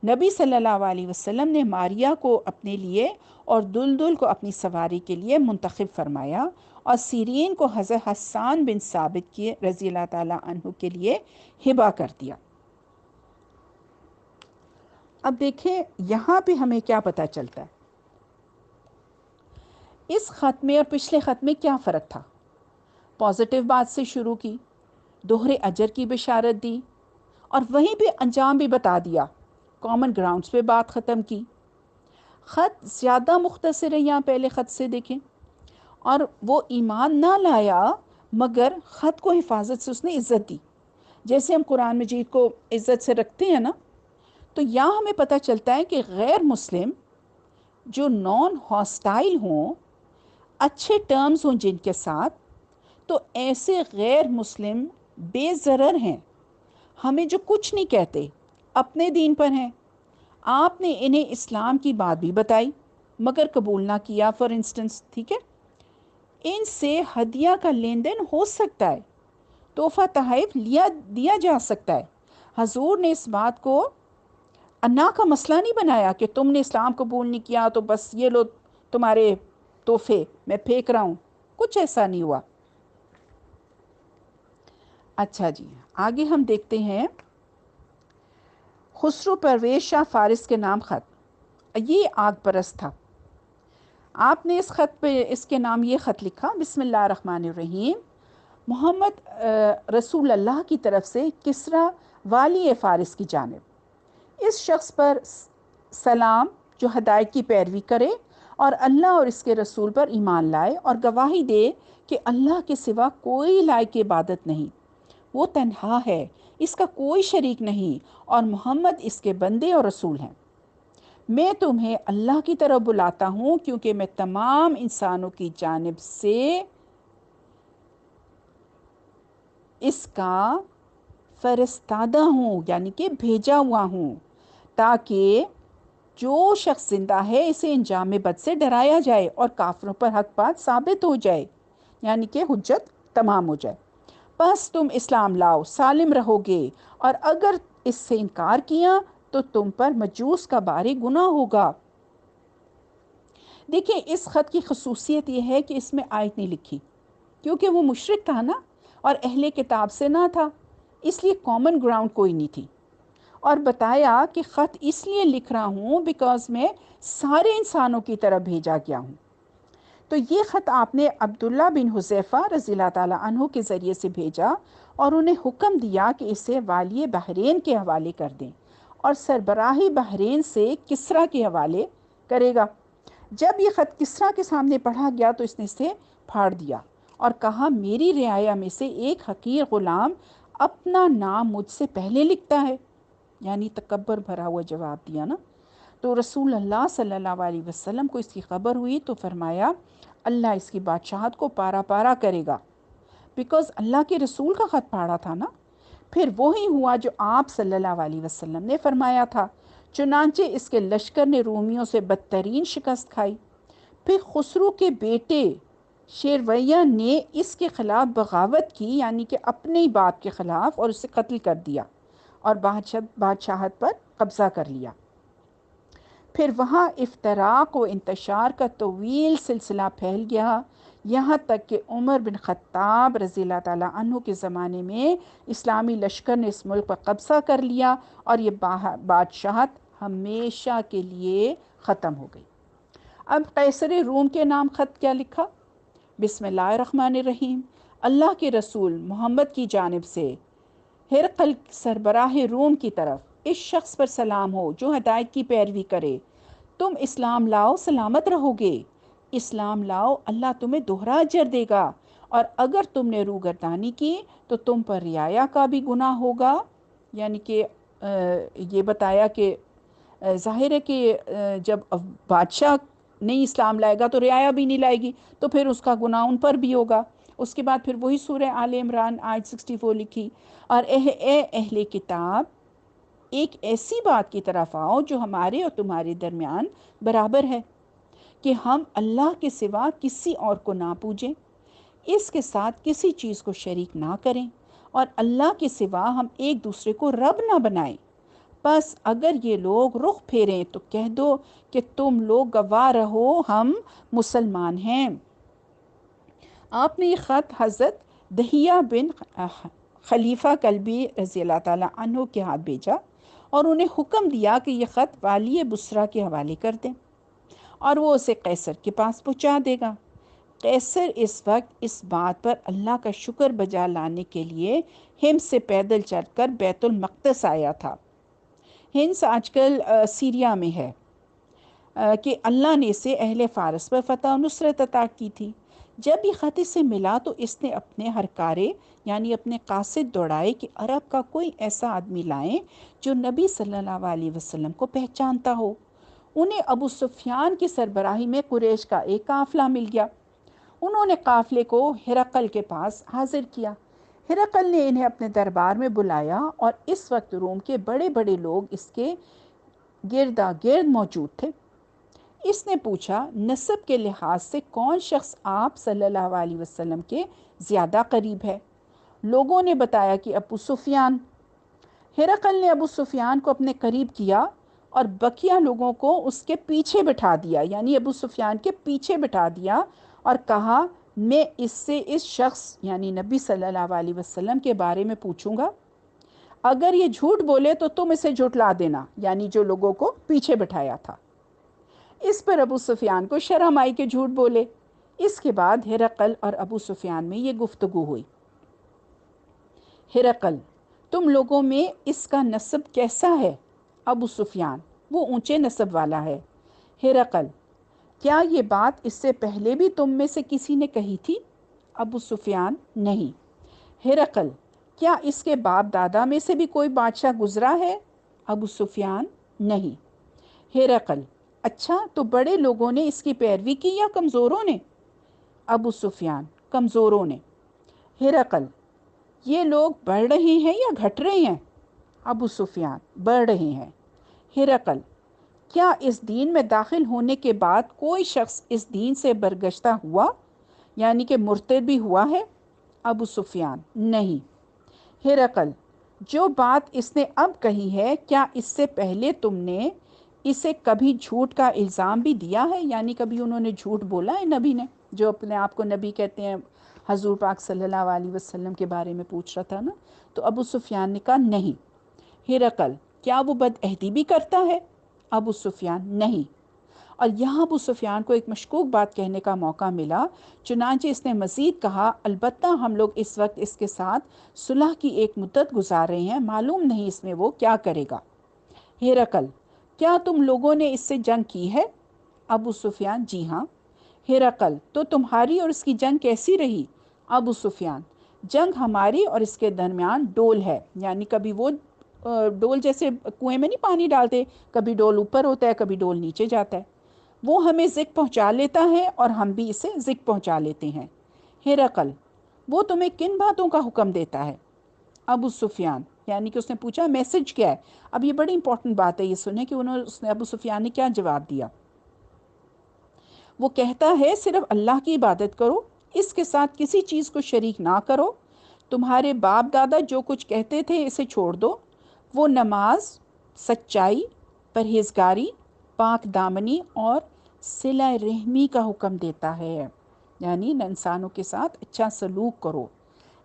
نبی صلی اللہ علیہ وسلم نے ماریا کو اپنے لیے اور دلدل کو اپنی سواری کے لیے منتخب فرمایا اور سیرین کو حضرت حسان بن ثابت کی رضی اللہ تعالیٰ عنہ کے لیے ہبہ کر دیا۔ اب دیکھیں یہاں پہ ہمیں کیا پتہ چلتا ہے، اس خط میں اور پچھلے خط میں کیا فرق تھا۔ پازیٹیو بات سے شروع کی، دوہرے اجر کی بشارت دی اور وہیں پہ انجام بھی بتا دیا، کامن گراؤنڈز پہ بات ختم کی۔ خط زیادہ مختصر ہے یہاں پہلے خط سے دیکھیں، اور وہ ایمان نہ لایا مگر خط کو حفاظت سے اس نے عزت دی، جیسے ہم قرآن مجید کو عزت سے رکھتے ہیں نا۔ تو یہاں ہمیں پتہ چلتا ہے کہ غیر مسلم جو نان ہاسٹائل ہوں، اچھے ٹرمز ہوں جن کے ساتھ، تو ایسے غیر مسلم بے ضرر ہیں، ہمیں جو کچھ نہیں کہتے، اپنے دین پر ہیں۔ آپ نے انہیں اسلام کی بات بھی بتائی مگر قبول نہ کیا، فار انسٹنس، ٹھیک ہے، ان سے ہدیہ کا لین دین ہو سکتا ہے، تحفہ تحائف دیا جا سکتا ہے۔ حضور نے اس بات کو انا کا مسئلہ نہیں بنایا کہ تم نے اسلام قبول نہیں کیا تو بس یہ لو تمہارے تحفے میں پھینک رہا ہوں، کچھ ایسا نہیں ہوا۔ اچھا جی، آگے ہم دیکھتے ہیں خسرو پرویز شاہ فارس کے نام خط۔ یہ آگ پرست تھا۔ آپ نے اس خط پہ اس کے نام یہ خط لکھا: بسم اللہ الرحمن الرحیم، محمد رسول اللہ کی طرف سے کسرا والی فارس کی جانب، اس شخص پر سلام جو ہدایت کی پیروی کرے اور اللہ اور اس کے رسول پر ایمان لائے اور گواہی دے کہ اللہ کے سوا کوئی لائق عبادت نہیں، وہ تنہا ہے، اس کا کوئی شریک نہیں، اور محمد اس کے بندے اور رسول ہیں۔ میں تمہیں اللہ کی طرف بلاتا ہوں کیونکہ میں تمام انسانوں کی جانب سے اس کا فرستادہ ہوں، یعنی کہ بھیجا ہوا ہوں، تاکہ جو شخص زندہ ہے اسے انجام بد سے ڈرایا جائے اور کافروں پر حق بات ثابت ہو جائے، یعنی کہ حجت تمام ہو جائے۔ بس تم اسلام لاؤ، سالم رہو گے، اور اگر اس سے انکار کیا تو تم پر مجوس کا بھاری گناہ ہوگا۔ دیکھیں اس خط کی خصوصیت یہ ہے کہ اس میں آیت نہیں لکھی، کیونکہ وہ مشرک تھا نا اور اہل کتاب سے نہ تھا، اس لیے کامن گراؤنڈ کوئی نہیں تھی، اور بتایا کہ خط اس لیے لکھ رہا ہوں بیکاز میں سارے انسانوں کی طرف بھیجا گیا ہوں۔ تو یہ خط آپ نے عبداللہ بن حذیفہ رضی اللہ تعالیٰ عنہ کے ذریعے سے بھیجا اور انہیں حکم دیا کہ اسے والی بحرین کے حوالے کر دیں، اور سربراہی بحرین سے کسرا کے حوالے کرے گا۔ جب یہ خط کسرا کے سامنے پڑھا گیا تو اس نے اسے پھاڑ دیا اور کہا میری رعایا میں سے ایک حقیر غلام اپنا نام مجھ سے پہلے لکھتا ہے، یعنی تکبر بھرا ہوا جواب دیا نا۔ تو رسول اللہ صلی اللہ علیہ وسلم کو اس کی خبر ہوئی تو فرمایا اللہ اس کی بادشاہت کو پارا پارا کرے گا، بیکاز اللہ کے رسول کا خط پاڑا تھا نا۔ پھر وہی ہوا جو آپ صلی اللہ علیہ وسلم نے فرمایا تھا، چنانچہ اس کے لشکر نے رومیوں سے بدترین شکست کھائی۔ پھر خسرو کے بیٹے شیرویہ نے اس کے خلاف بغاوت کی، یعنی کہ اپنے ہی باپ کے خلاف، اور اسے قتل کر دیا اور بادشاہت پر قبضہ کر لیا۔ پھر وہاں افتراق و انتشار کا طویل سلسلہ پھیل گیا، یہاں تک کہ عمر بن خطاب رضی اللہ تعالیٰ عنہ کے زمانے میں اسلامی لشکر نے اس ملک پر قبضہ کر لیا اور یہ بادشاہت ہمیشہ کے لیے ختم ہو گئی۔ اب قیصر روم کے نام خط کیا لکھا؟ بسم اللہ الرحمن الرحیم، اللہ کے رسول محمد کی جانب سے ہرقل سربراہ روم کی طرف اس شخص پر سلام ہو جو ہدایت کی پیروی کرے، تم اسلام لاؤ سلامت رہو گے، اسلام لاؤ اللہ تمہیں دوہرا اجر دے گا، اور اگر تم نے روگردانی کی تو تم پر رعایا کا بھی گناہ ہوگا۔ یعنی کہ یہ بتایا کہ ظاہر ہے کہ جب بادشاہ نہیں اسلام لائے گا تو رعایا بھی نہیں لائے گی، تو پھر اس کا گناہ ان پر بھی ہوگا۔ اس کے بعد پھر وہی سورہ آل عمران آیت 64 لکھی، اور اے اہل کتاب ایک ایسی بات کی طرف آؤ جو ہمارے اور تمہارے درمیان برابر ہے کہ ہم اللہ کے سوا کسی اور کو نہ پوجیں، اس کے ساتھ کسی چیز کو شریک نہ کریں، اور اللہ کے سوا ہم ایک دوسرے کو رب نہ بنائیں۔ بس اگر یہ لوگ رخ پھیریں تو کہہ دو کہ تم لوگ گواہ رہو ہم مسلمان ہیں۔ آپ نے یہ خط حضرت دہیہ بن خلیفہ کلبی رضی اللہ تعالیٰ عنہ کے ہاتھ بھیجا اور انہیں حکم دیا کہ یہ خط والی بصرہ کے حوالے کر دیں اور وہ اسے قیصر کے پاس پہنچا دے گا۔ قیصر اس وقت اس بات پر اللہ کا شکر بجا لانے کے لیے ہمس سے پیدل چل کر بیت المقدس آیا تھا۔ ہمس آج کل سیریا میں ہے، کہ اللہ نے اسے اہل فارس پر فتح و نصرت عطا کی تھی۔ جب یہ خط اسے ملا تو اس نے اپنے ہرکارے یعنی اپنے قاصد دوڑائے کہ عرب کا کوئی ایسا آدمی لائیں جو نبی صلی اللہ علیہ وسلم کو پہچانتا ہو۔ انہیں ابو سفیان کی سربراہی میں قریش کا ایک قافلہ مل گیا۔ انہوں نے قافلے کو ہرقل کے پاس حاضر کیا۔ ہرقل نے انہیں اپنے دربار میں بلایا اور اس وقت روم کے بڑے بڑے لوگ اس کے گردا گرد موجود تھے۔ اس نے پوچھا نسب کے لحاظ سے کون شخص آپ صلی اللہ علیہ وسلم کے زیادہ قریب ہے؟ لوگوں نے بتایا کہ ابو سفیان۔ ہرقل نے ابو سفیان کو اپنے قریب کیا اور بقیہ لوگوں کو اس کے پیچھے بٹھا دیا، یعنی ابو سفیان کے پیچھے بٹھا دیا، اور کہا میں اس سے اس شخص یعنی نبی صلی اللہ علیہ وسلم کے بارے میں پوچھوں گا، اگر یہ جھوٹ بولے تو تم اسے جھٹلا دینا، یعنی جو لوگوں کو پیچھے بٹھایا تھا۔ اس پر ابو سفیان کو شرم آئی کہ جھوٹ بولے۔ اس کے بعد ہرقل اور ابو سفیان میں یہ گفتگو ہوئی۔ ہرقل تم لوگوں میں اس کا نسب کیسا ہے؟ ابو سفیان وہ اونچے نسب والا ہے۔ ہرقل کیا یہ بات اس سے پہلے بھی تم میں سے کسی نے کہی تھی؟ ابو سفیان نہیں۔ ہرقل کیا اس کے باپ دادا میں سے بھی کوئی بادشاہ گزرا ہے؟ ابو سفیان نہیں۔ ہرقل اچھا تو بڑے لوگوں نے اس کی پیروی کی یا کمزوروں نے؟ ابو سفیان کمزوروں نے۔ ہرقل یہ لوگ بڑھ رہے ہیں یا گھٹ رہے ہیں؟ ابو سفیان بڑھ رہے ہیں۔ ہرقل کیا اس دین میں داخل ہونے کے بعد کوئی شخص اس دین سے برگشتہ ہوا یعنی کہ مرتد بھی ہوا ہے؟ ابو سفیان نہیں۔ ہرقل جو بات اس نے اب کہی ہے کیا اس سے پہلے تم نے اسے کبھی جھوٹ کا الزام بھی دیا ہے؟ یعنی کبھی انہوں نے جھوٹ بولا ہے نبی نے، جو اپنے آپ کو نبی کہتے ہیں، حضور پاک صلی اللہ علیہ وسلم کے بارے میں پوچھ رہا تھا نا، تو ابو سفیان نے کہا نہیں۔ ہرقل کیا وہ بدعہدی بھی کرتا ہے؟ ابو سفیان نہیں۔ اور یہاں ابو سفیان کو ایک مشکوک بات کہنے کا موقع ملا، چنانچہ اس نے مزید کہا البتہ ہم لوگ اس وقت اس کے ساتھ صلح کی ایک مدت گزار رہے ہیں، معلوم نہیں اس میں وہ کیا کرے گا۔ ہرقل کیا تم لوگوں نے اس سے جنگ کی ہے؟ ابو سفیان جی ہاں۔ ہرقل تو تمہاری اور اس کی جنگ کیسی رہی؟ ابو سفیان جنگ ہماری اور اس کے درمیان ڈول ہے، یعنی کبھی وہ ڈول جیسے کنویں میں نہیں پانی ڈالتے، کبھی ڈول اوپر ہوتا ہے کبھی ڈول نیچے جاتا ہے، وہ ہمیں زک پہنچا لیتا ہے اور ہم بھی اسے زک پہنچا لیتے ہیں۔ ہرقل وہ تمہیں کن باتوں کا حکم دیتا ہے؟ ابو سفیان یعنی کہ اس نے پوچھا میسج کیا ہے۔ اب یہ بڑی امپورٹنٹ بات ہے، یہ سنیں کہ اس نے ابو سفیان نے کیا جواب دیا۔ وہ کہتا ہے صرف اللہ کی عبادت کرو، اس کے ساتھ کسی چیز کو شریک نہ کرو، تمہارے باپ دادا جو کچھ کہتے تھے اسے چھوڑ دو۔ وہ نماز، سچائی، پرہیزگاری، پاک دامنی اور صلہ رحمی کا حکم دیتا ہے، یعنی انسانوں کے ساتھ اچھا سلوک کرو۔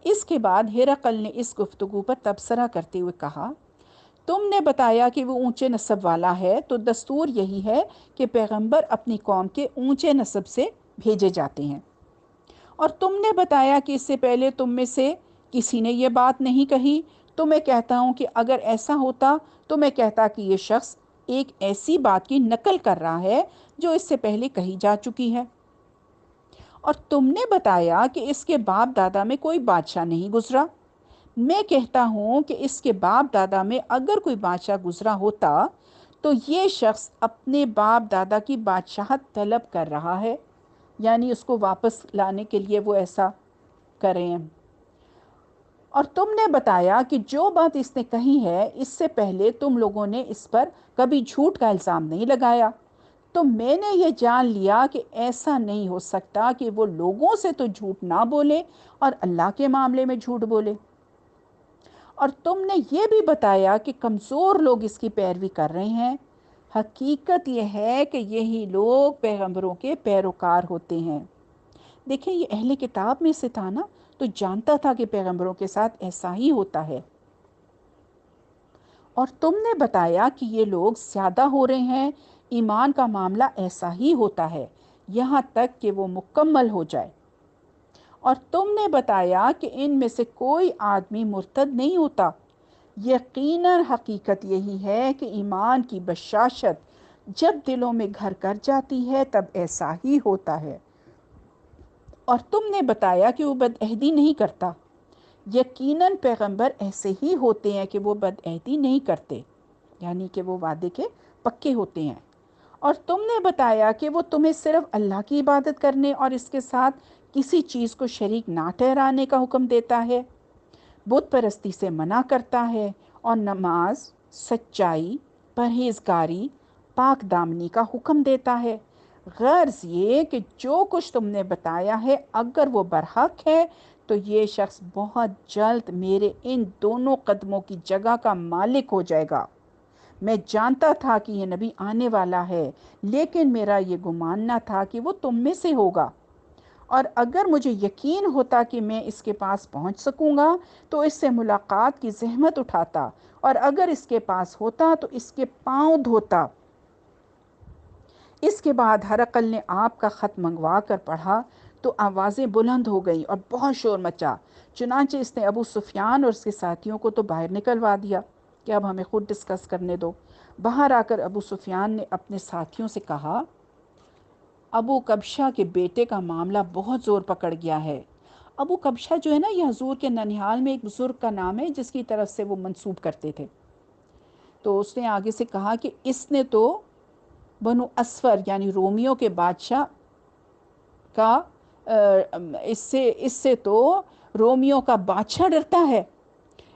اس کے بعد ہرقل نے اس گفتگو پر تبصرہ کرتے ہوئے کہا تم نے بتایا کہ وہ اونچے نسب والا ہے، تو دستور یہی ہے کہ پیغمبر اپنی قوم کے اونچے نسب سے بھیجے جاتے ہیں، اور تم نے بتایا کہ اس سے پہلے تم میں سے کسی نے یہ بات نہیں کہی، تو میں کہتا ہوں کہ اگر ایسا ہوتا تو میں کہتا کہ یہ شخص ایک ایسی بات کی نقل کر رہا ہے جو اس سے پہلے کہی جا چکی ہے، اور تم نے بتایا کہ اس کے باپ دادا میں کوئی بادشاہ نہیں گزرا۔ میں کہتا ہوں کہ اس کے باپ دادا میں اگر کوئی بادشاہ گزرا ہوتا تو یہ شخص اپنے باپ دادا کی بادشاہت طلب کر رہا ہے، یعنی اس کو واپس لانے کے لیے وہ ایسا کریں۔ اور تم نے بتایا کہ جو بات اس نے کہی ہے اس سے پہلے تم لوگوں نے اس پر کبھی جھوٹ کا الزام نہیں لگایا، تو میں نے یہ جان لیا کہ ایسا نہیں ہو سکتا کہ وہ لوگوں سے تو جھوٹ نہ بولے اور اللہ کے معاملے میں جھوٹ بولے۔ اور تم نے یہ بھی بتایا کہ کمزور لوگ اس کی پیروی کر رہے ہیں، حقیقت یہ ہے کہ یہی لوگ پیغمبروں کے پیروکار ہوتے ہیں۔ دیکھیں یہ اہل کتاب میں سے تھا نا، تو جانتا تھا کہ پیغمبروں کے ساتھ ایسا ہی ہوتا ہے۔ اور تم نے بتایا کہ یہ لوگ زیادہ ہو رہے ہیں، ایمان کا معاملہ ایسا ہی ہوتا ہے یہاں تک کہ وہ مکمل ہو جائے۔ اور تم نے بتایا کہ ان میں سے کوئی آدمی مرتد نہیں ہوتا، یقیناً حقیقت یہی ہے کہ ایمان کی بشاشت جب دلوں میں گھر کر جاتی ہے تب ایسا ہی ہوتا ہے۔ اور تم نے بتایا کہ وہ بدعہدی نہیں کرتا، یقیناً پیغمبر ایسے ہی ہوتے ہیں کہ وہ بدعہدی نہیں کرتے، یعنی کہ وہ وعدے کے پکے ہوتے ہیں۔ اور تم نے بتایا کہ وہ تمہیں صرف اللہ کی عبادت کرنے اور اس کے ساتھ کسی چیز کو شریک نہ ٹھہرانے کا حکم دیتا ہے، بت پرستی سے منع کرتا ہے، اور نماز، سچائی، پرہیزگاری، پاک دامنی کا حکم دیتا ہے۔ غرض یہ کہ جو کچھ تم نے بتایا ہے اگر وہ برحق ہے تو یہ شخص بہت جلد میرے ان دونوں قدموں کی جگہ کا مالک ہو جائے گا۔ میں جانتا تھا کہ یہ نبی آنے والا ہے، لیکن میرا یہ گمان نہ تھا کہ وہ تم میں سے ہوگا، اور اگر مجھے یقین ہوتا کہ میں اس کے پاس پہنچ سکوں گا تو اس سے ملاقات کی زحمت اٹھاتا، اور اگر اس کے پاس ہوتا تو اس کے پاؤں دھوتا۔ اس کے بعد ہرقل نے آپ کا خط منگوا کر پڑھا تو آوازیں بلند ہو گئیں اور بہت شور مچا۔ چنانچہ اس نے ابو سفیان اور اس کے ساتھیوں کو تو باہر نکلوا دیا کہ اب ہمیں خود ڈسکس کرنے دو۔ باہر آ کر ابو سفیان نے اپنے ساتھیوں سے کہا، ابو کبشہ کے بیٹے کا معاملہ بہت زور پکڑ گیا ہے۔ ابو کبشہ جو ہے نا، یہ حضور کے ننیھال میں ایک بزرگ کا نام ہے جس کی طرف سے وہ منسوب کرتے تھے۔ تو اس نے آگے سے کہا کہ اس نے تو بنو اسفر یعنی رومیوں کے بادشاہ کا اس سے تو رومیوں کا بادشاہ ڈرتا ہے۔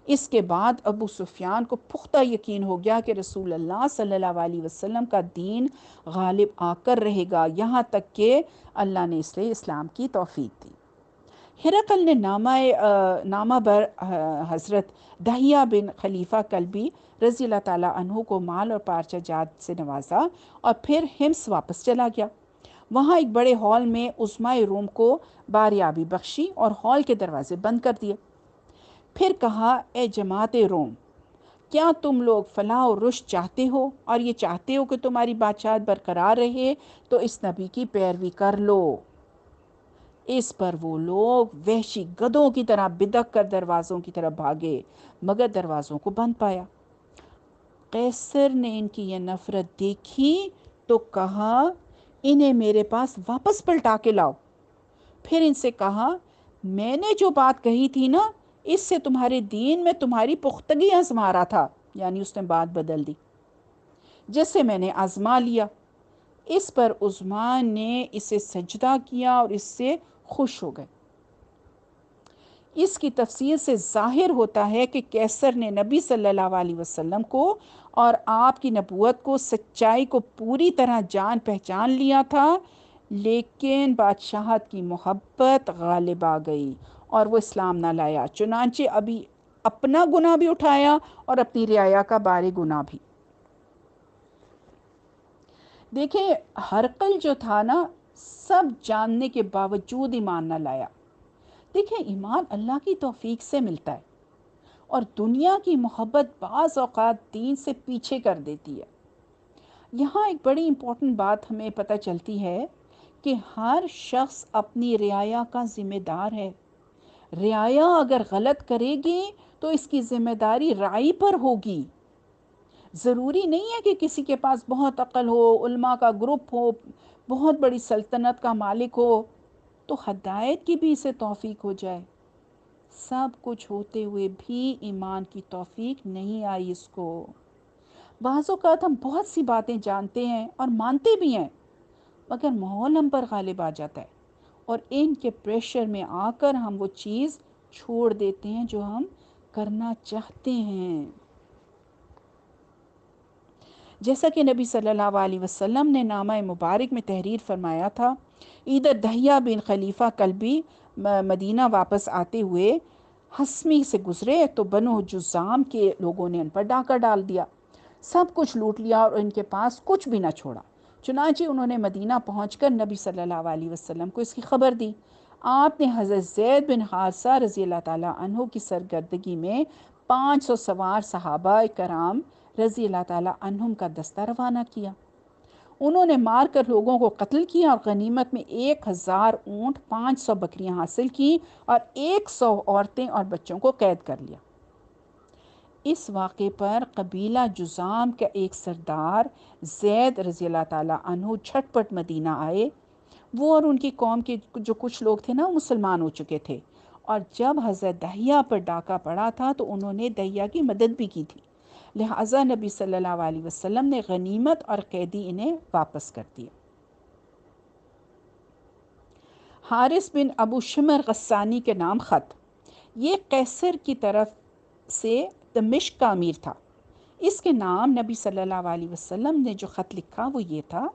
اس کے بعد ابو سفیان کو پختہ یقین ہو گیا کہ رسول اللہ صلی اللہ علیہ وسلم کا دین غالب آ کر رہے گا، یہاں تک کہ اللہ نے اس لیے اسلام کی توفیق دی۔ ہرقل نے نامہ بر حضرت دہیہ بن خلیفہ کلبی رضی اللہ تعالیٰ عنہ کو مال اور پارچہ جات سے نوازا اور پھر ہمس واپس چلا گیا۔ وہاں ایک بڑے ہال میں عظمائے روم کو باریابی بخشی اور ہال کے دروازے بند کر دیے۔ پھر کہا، اے جماعت روم، کیا تم لوگ فلاح و رشد چاہتے ہو اور یہ چاہتے ہو کہ تمہاری بادشاہت برقرار رہے تو اس نبی کی پیروی کر لو۔ اس پر وہ لوگ وحشی گدھوں کی طرح بدک کر دروازوں کی طرف بھاگے، مگر دروازوں کو بند پایا۔ قیصر نے ان کی یہ نفرت دیکھی تو کہا، انہیں میرے پاس واپس پلٹا کے لاؤ۔ پھر ان سے کہا، میں نے جو بات کہی تھی نا، اس سے تمہارے دین میں تمہاری پختگی آزما رہا تھا، یعنی اس نے بات بدل دی، جس سے میں نے آزما لیا۔ اس پر عثمان نے اسے سجدہ کیا اور اس سے خوش ہو گئے۔ اس کی تفسیر سے ظاہر ہوتا ہے کہ قیصر نے نبی صلی اللہ علیہ وسلم کو اور آپ کی نبوت کو، سچائی کو پوری طرح جان پہچان لیا تھا، لیکن بادشاہت کی محبت غالب آ گئی اور وہ اسلام نہ لایا۔ چنانچہ ابھی اپنا گناہ بھی اٹھایا اور اپنی رعایا کا بار گناہ بھی۔ دیکھیں، ہرقل جو تھا نا، سب جاننے کے باوجود ایمان نہ لایا۔ دیکھیں، ایمان اللہ کی توفیق سے ملتا ہے اور دنیا کی محبت بعض اوقات دین سے پیچھے کر دیتی ہے۔ یہاں ایک بڑی امپورٹنٹ بات ہمیں پتہ چلتی ہے کہ ہر شخص اپنی رعایا کا ذمہ دار ہے۔ رعایا اگر غلط کرے گی تو اس کی ذمہ داری راعی پر ہوگی۔ ضروری نہیں ہے کہ کسی کے پاس بہت عقل ہو، علماء کا گروپ ہو، بہت بڑی سلطنت کا مالک ہو تو ہدایت کی بھی اسے توفیق ہو جائے۔ سب کچھ ہوتے ہوئے بھی ایمان کی توفیق نہیں آئی اس کو۔ بعض اوقات ہم بہت سی باتیں جانتے ہیں اور مانتے بھی ہیں، مگر ماحول ہم پر غالب آ جاتا ہے اور ان کے پریشر میں آ کر ہم وہ چیز چھوڑ دیتے ہیں جو ہم کرنا چاہتے ہیں۔ جیسا کہ نبی صلی اللہ علیہ وسلم نے نامہ مبارک میں تحریر فرمایا تھا، ادھر دہیہ بن خلیفہ کلبی مدینہ واپس آتے ہوئے حسمی سے گزرے تو بنو جزام کے لوگوں نے ان پر ڈاکہ ڈال دیا، سب کچھ لوٹ لیا اور ان کے پاس کچھ بھی نہ چھوڑا۔ چنانچہ انہوں نے مدینہ پہنچ کر نبی صلی اللہ علیہ وسلم کو اس کی خبر دی۔ آپ نے حضرت زید بن حارثہ رضی اللہ تعالیٰ عنہ کی سرگردگی میں 500 سوار صحابہ کرام رضی اللہ تعالیٰ عنہم کا دستہ روانہ کیا۔ انہوں نے مار کر لوگوں کو قتل کیا اور غنیمت میں 1000 اونٹ، 500 بکریاں حاصل کی اور 100 عورتیں اور بچوں کو قید کر لیا۔ اس واقعے پر قبیلہ جزام کا ایک سردار زید رضی اللہ تعالیٰ عنہ جھٹ پٹ مدینہ آئے۔ وہ اور ان کی قوم کے جو کچھ لوگ تھے نا، وہ مسلمان ہو چکے تھے، اور جب حضرت دہیہ پر ڈاکہ پڑا تھا تو انہوں نے دہیہ کی مدد بھی کی تھی، لہٰذا نبی صلی اللہ علیہ وسلم نے غنیمت اور قیدی انہیں واپس کر دیے۔ حارث بن ابو شمر غسانی کے نام خط، یہ قیصر کی طرف سے دمشق کا امیر تھا۔ اس کے نام نبی صلی اللہ علیہ وسلم نے جو خط لکھا وہ یہ تھا،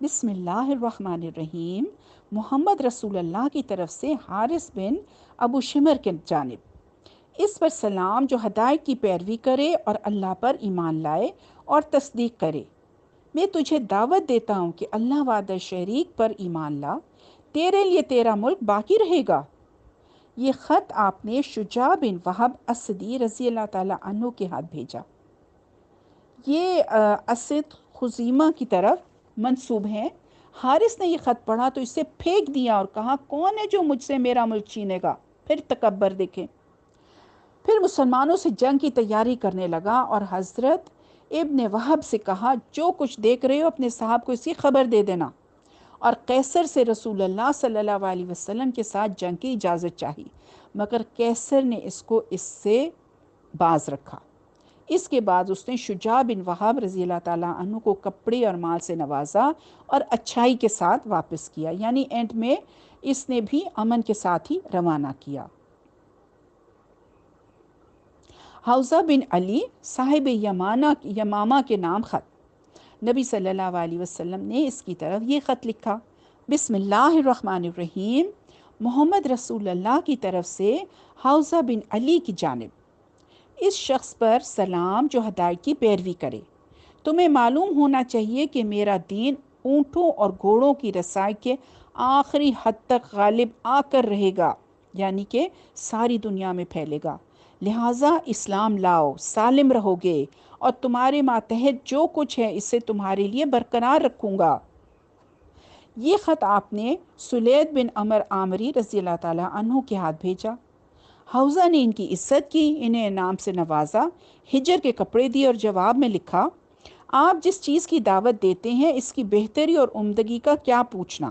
بسم اللہ الرحمن الرحیم، محمد رسول اللہ کی طرف سے حارث بن ابو شمر کے جانب، اس پر سلام جو ہدایت کی پیروی کرے اور اللہ پر ایمان لائے اور تصدیق کرے۔ میں تجھے دعوت دیتا ہوں کہ اللہ وحدہ شریک پر ایمان لا، تیرے لیے تیرا ملک باقی رہے گا۔ یہ خط آپ نے شجاع بن وہب اسدی رضی اللہ تعالیٰ عنہ کے ہاتھ بھیجا۔ یہ اسد خزیمہ کی طرف منسوب ہیں۔ حارث نے یہ خط پڑھا تو اسے پھینک دیا اور کہا کون ہے جو مجھ سے میرا ملک چھینے گا؟ پھر تکبر دیکھیں۔ پھر مسلمانوں سے جنگ کی تیاری کرنے لگا اور حضرت ابن وہب سے کہا جو کچھ دیکھ رہے ہو اپنے صاحب کو اس کی خبر دے دینا، اور قیصر سے رسول اللہ صلی اللہ علیہ وسلم کے ساتھ جنگ کی اجازت چاہی، مگر قیصر نے اس کو اس سے باز رکھا۔ اس کے بعد اس نے شجاع بن وہب رضی اللہ تعالیٰ عنہ کو کپڑے اور مال سے نوازا اور اچھائی کے ساتھ واپس کیا، یعنی اینڈ میں اس نے بھی امن کے ساتھ ہی روانہ کیا۔ حوزہ بن علی صاحب یمامہ کے نام خط، نبی صلی اللہ علیہ وسلم نے اس کی طرف یہ خط لکھا: بسم اللہ الرحمن الرحیم، محمد رسول اللہ کی طرف سے حوزہ بن علی کی جانب، اس شخص پر سلام جو ہدایت کی پیروی کرے۔ تمہیں معلوم ہونا چاہیے کہ میرا دین اونٹوں اور گھوڑوں کی رسائی کے آخری حد تک غالب آ کر رہے گا، یعنی کہ ساری دنیا میں پھیلے گا، لہٰذا اسلام لاؤ، سالم رہو گے، اور تمہارے ماتحت جو کچھ ہے اسے تمہارے لیے برقرار رکھوں گا۔ یہ خط آپ نے سلید بن عمر عامری رضی اللہ تعالیٰ عنہ کے ہاتھ بھیجا۔ حوزہ نے ان کی عزت کی، انہیں انعام سے نوازا، ہجر کے کپڑے دیے اور جواب میں لکھا: آپ جس چیز کی دعوت دیتے ہیں اس کی بہتری اور عمدگی کا کیا پوچھنا،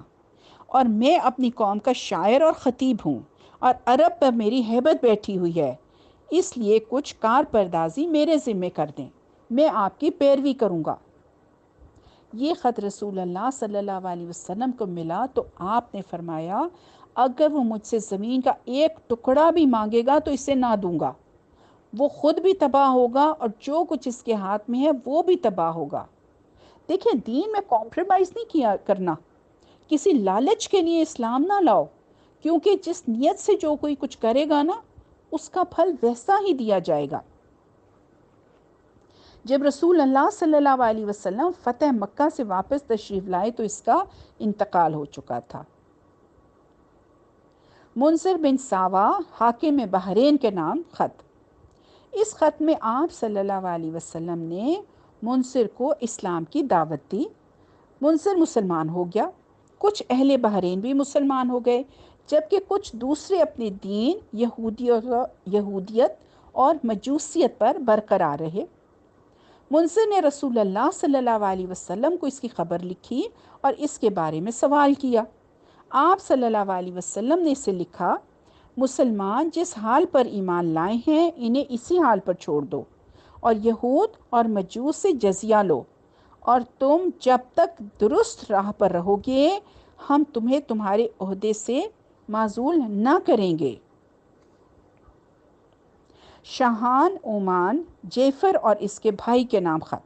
اور میں اپنی قوم کا شاعر اور خطیب ہوں، اور عرب پر میری ہیبت بیٹھی ہوئی ہے، اس لیے کچھ کار پردازی میرے ذمے کر دیں، میں آپ کی پیروی کروں گا۔ یہ خط رسول اللہ صلی اللہ علیہ وسلم کو ملا تو آپ نے فرمایا اگر وہ مجھ سے زمین کا ایک ٹکڑا بھی مانگے گا تو اسے نہ دوں گا، وہ خود بھی تباہ ہوگا اور جو کچھ اس کے ہاتھ میں ہے وہ بھی تباہ ہوگا۔ دیکھیں، دین میں کمپرومائز نہیں کیا کرنا، کسی لالچ کے لیے اسلام نہ لاؤ، کیونکہ جس نیت سے جو کوئی کچھ کرے گا نا اس کا پھل ویسا ہی دیا جائے گا۔ جب رسول اللہ صلی اللہ علیہ وسلم فتح مکہ سے واپس تشریف لائے تو اس کا انتقال ہو چکا تھا۔ منذر بن ساوا حاکم بحرین کے نام خط، اس خط میں آپ صلی اللہ علیہ وسلم نے منصر کو اسلام کی دعوت دی۔ منصر مسلمان ہو گیا، کچھ اہل بحرین بھی مسلمان ہو گئے، جبکہ کچھ دوسرے اپنے دین یہودیت اور مجوسیت پر برقرار رہے۔ منصر نے رسول اللہ صلی اللہ علیہ وسلم کو اس کی خبر لکھی اور اس کے بارے میں سوال کیا۔ آپ صلی اللہ علیہ وسلم نے اسے لکھا: مسلمان جس حال پر ایمان لائے ہیں انہیں اسی حال پر چھوڑ دو، اور یہود اور مجوس سے جزیہ لو، اور تم جب تک درست راہ پر رہو گے ہم تمہیں تمہارے عہدے سے معزول نہ کریں گے۔ شاہان عمان جعفر اور اس کے بھائی کے نام خط،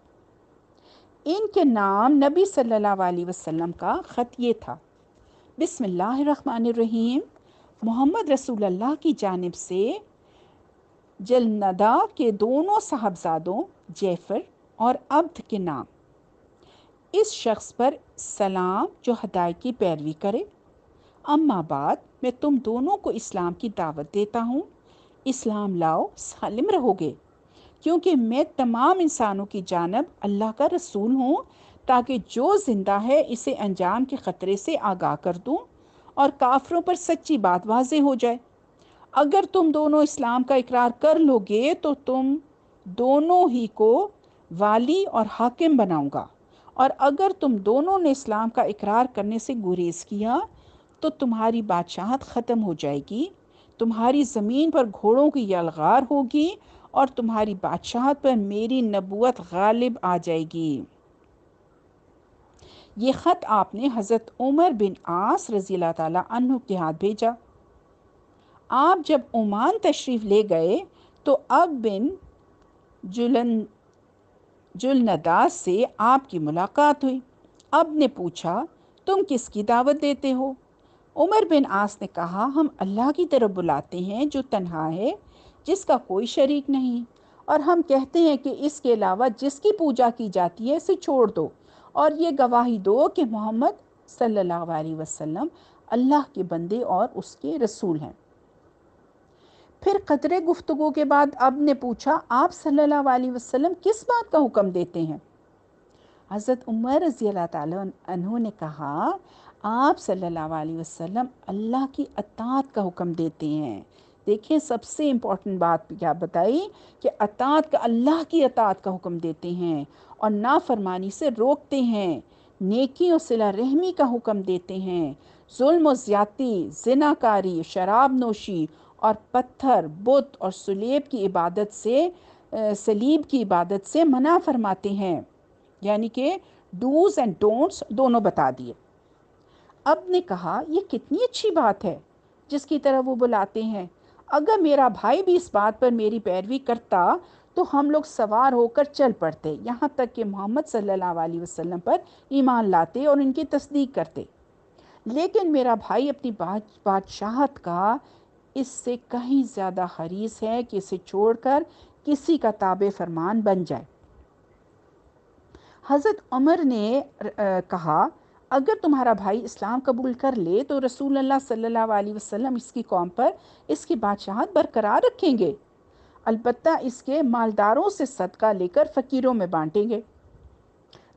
ان کے نام نبی صلی اللہ علیہ وسلم کا خط یہ تھا: بسم اللہ الرحمن الرحیم، محمد رسول اللہ کی جانب سے جلندہ کے دونوں صاحبزادوں جعفر اور عبد کے نام، اس شخص پر سلام جو ہدایت کی پیروی کرے۔ اما بعد، میں تم دونوں کو اسلام کی دعوت دیتا ہوں، اسلام لاؤ، سالم رہو گے، کیونکہ میں تمام انسانوں کی جانب اللہ کا رسول ہوں، تاکہ جو زندہ ہے اسے انجام کے خطرے سے آگاہ کر دوں اور کافروں پر سچی بات واضح ہو جائے۔ اگر تم دونوں اسلام کا اقرار کر لو گے تو تم دونوں ہی کو والی اور حاکم بناؤں گا، اور اگر تم دونوں نے اسلام کا اقرار کرنے سے گریز کیا تو تمہاری بادشاہت ختم ہو جائے گی، تمہاری زمین پر گھوڑوں کی یلغار ہوگی اور تمہاری بادشاہت پر میری نبوت غالب آ جائے گی۔ یہ خط آپ نے حضرت عمر بن عاص رضی اللہ تعالیٰ عنہ کے ہاتھ بھیجا۔ آپ جب عمان تشریف لے گئے تو اب بن جلندہ سے آپ کی ملاقات ہوئی۔ اب نے پوچھا تم کس کی دعوت دیتے ہو؟ عمر بن عاص نے کہا ہم اللہ کی طرف بلاتے ہیں جو تنہا ہے، جس کا کوئی شریک نہیں، اور ہم کہتے ہیں کہ اس کے علاوہ جس کی پوجا کی جاتی ہے اسے چھوڑ دو، اور یہ گواہی دو کہ محمد صلی اللہ علیہ وسلم اللہ کے بندے اور اس کے رسول ہیں۔ پھر قدرے گفتگو کے بعد اب نے پوچھا آپ صلی اللہ علیہ وسلم کس بات کا حکم دیتے ہیں؟ حضرت عمر رضی اللہ تعالیٰ عنہ نے کہا آپ صلی اللہ علیہ وسلم اللہ کی اطاعت کا حکم دیتے ہیں. دیکھیں سب سے امپورٹنٹ بات کیا بتائی کہ اطاعت کا، اللہ کی اطاعت کا حکم دیتے ہیں اور نافرمانی سے روکتے ہیں، نیکی اور صلہ رحمی کا حکم دیتے ہیں، ظلم و زیادتی، زنا کاری، شراب نوشی اور پتھر، بت اور صلیب کی عبادت سے منع فرماتے ہیں. یعنی کہ ڈوز اینڈ ڈونٹس دونوں بتا دیے. اب نے کہا یہ کتنی اچھی بات ہے جس کی طرح وہ بلاتے ہیں. اگر میرا بھائی بھی اس بات پر میری پیروی کرتا تو ہم لوگ سوار ہو کر چل پڑتے، یہاں تک کہ محمد صلی اللہ علیہ وسلم پر ایمان لاتے اور ان کی تصدیق کرتے. لیکن میرا بھائی اپنی بادشاہت کا اس سے کہیں زیادہ حریص ہے کہ اسے چھوڑ کر کسی کا تابع فرمان بن جائے. حضرت عمر نے کہا اگر تمہارا بھائی اسلام قبول کر لے تو رسول اللہ صلی اللہ علیہ وسلم اس کی قوم پر اس کی بادشاہت برقرار رکھیں گے، البتہ اس کے مالداروں سے صدقہ لے کر فقیروں میں بانٹیں گے.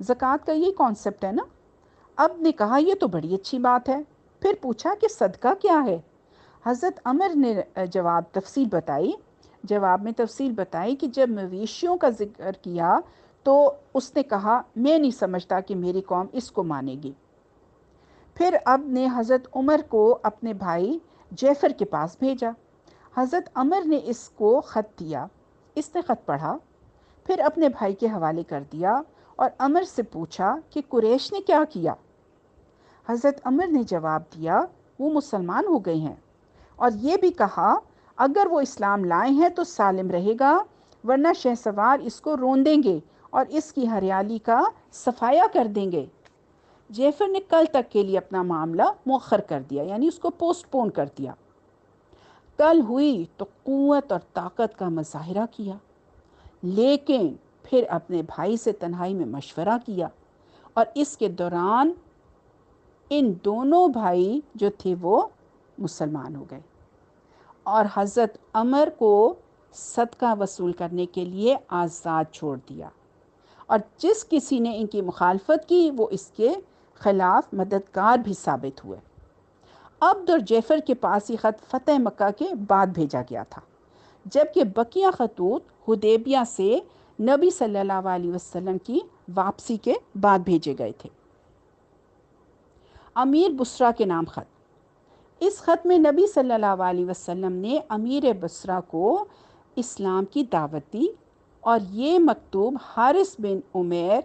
زکوٰۃ کا یہ کانسیپٹ ہے نا. اب نے کہا یہ تو بڑی اچھی بات ہے. پھر پوچھا کہ صدقہ کیا ہے؟ حضرت عمر نے جواب میں تفصیل بتائی کہ جب مویشیوں کا ذکر کیا تو اس نے کہا میں نہیں سمجھتا کہ میری قوم اس کو مانے گی. پھر اب نے حضرت عمر کو اپنے بھائی جعفر کے پاس بھیجا. حضرت عمر نے اس کو خط دیا، اس نے خط پڑھا، پھر اپنے بھائی کے حوالے کر دیا اور عمر سے پوچھا کہ قریش نے کیا کیا؟ حضرت عمر نے جواب دیا وہ مسلمان ہو گئے ہیں، اور یہ بھی کہا اگر وہ اسلام لائے ہیں تو سالم رہے گا، ورنہ شہسوار اس کو رون دیں گے اور اس کی ہریالی کا صفایا کر دیں گے. جعفر نے کل تک کے لیے اپنا معاملہ مؤخر کر دیا، یعنی اس کو پوسٹ پون کر دیا. کل ہوئی تو قوت اور طاقت کا مظاہرہ کیا، لیکن پھر اپنے بھائی سے تنہائی میں مشورہ کیا، اور اس کے دوران ان دونوں بھائی جو تھے وہ مسلمان ہو گئے اور حضرت عمر کو صدقہ وصول کرنے کے لیے آزاد چھوڑ دیا، اور جس کسی نے ان کی مخالفت کی وہ اس کے خلاف مددگار بھی ثابت ہوئے. عبد اور جعفر کے پاس یہ خط فتح مکہ کے بعد بھیجا گیا تھا، جبکہ بقیہ خطوط حدیبیہ سے نبی صلی اللہ علیہ وسلم کی واپسی کے بعد بھیجے گئے تھے. امیر بصرہ کے نام خط. اس خط میں نبی صلی اللہ علیہ وسلم نے امیر بصرہ کو اسلام کی دعوت دی، اور یہ مکتوب حارث بن عمیر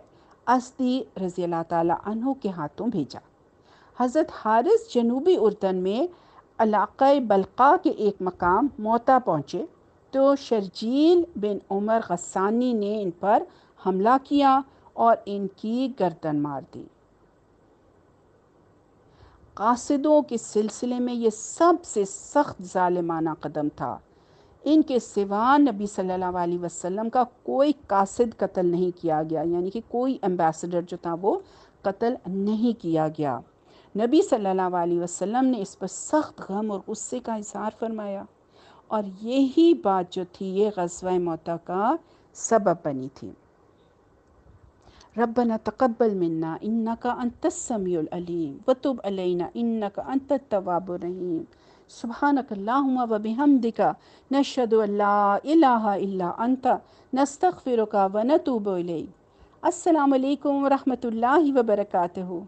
ازدی رضی اللہ تعالیٰ عنہ کے ہاتھوں بھیجا. حضرت حارث جنوبی اردن میں علاقہ بلقا کے ایک مقام موتا پہنچے تو شرجیل بن عمر غسانی نے ان پر حملہ کیا اور ان کی گردن مار دی. قاصدوں کے سلسلے میں یہ سب سے سخت ظالمانہ قدم تھا. ان کے سوا نبی صلی اللہ علیہ وسلم کا کوئی قاصد قتل نہیں کیا گیا، یعنی کہ کوئی ایمبیسڈر جو تھا وہ قتل نہیں کیا گیا. نبی صلی اللہ علیہ وسلم نے اس پر سخت غم اور غصے کا اظہار فرمایا، اور یہی بات جو تھی یہ غزوہ موتا کا سبب بنی تھی. ربنا تقبل منا انك انت السميع العليم وتب علينا انك انت التواب الرحيم. سبحانك اللهم وبحمدك نشهد ان لا اله الا انت نستغفرك ونتوب اليك. السلام علیکم ورحمۃ اللہ وبرکاتہ.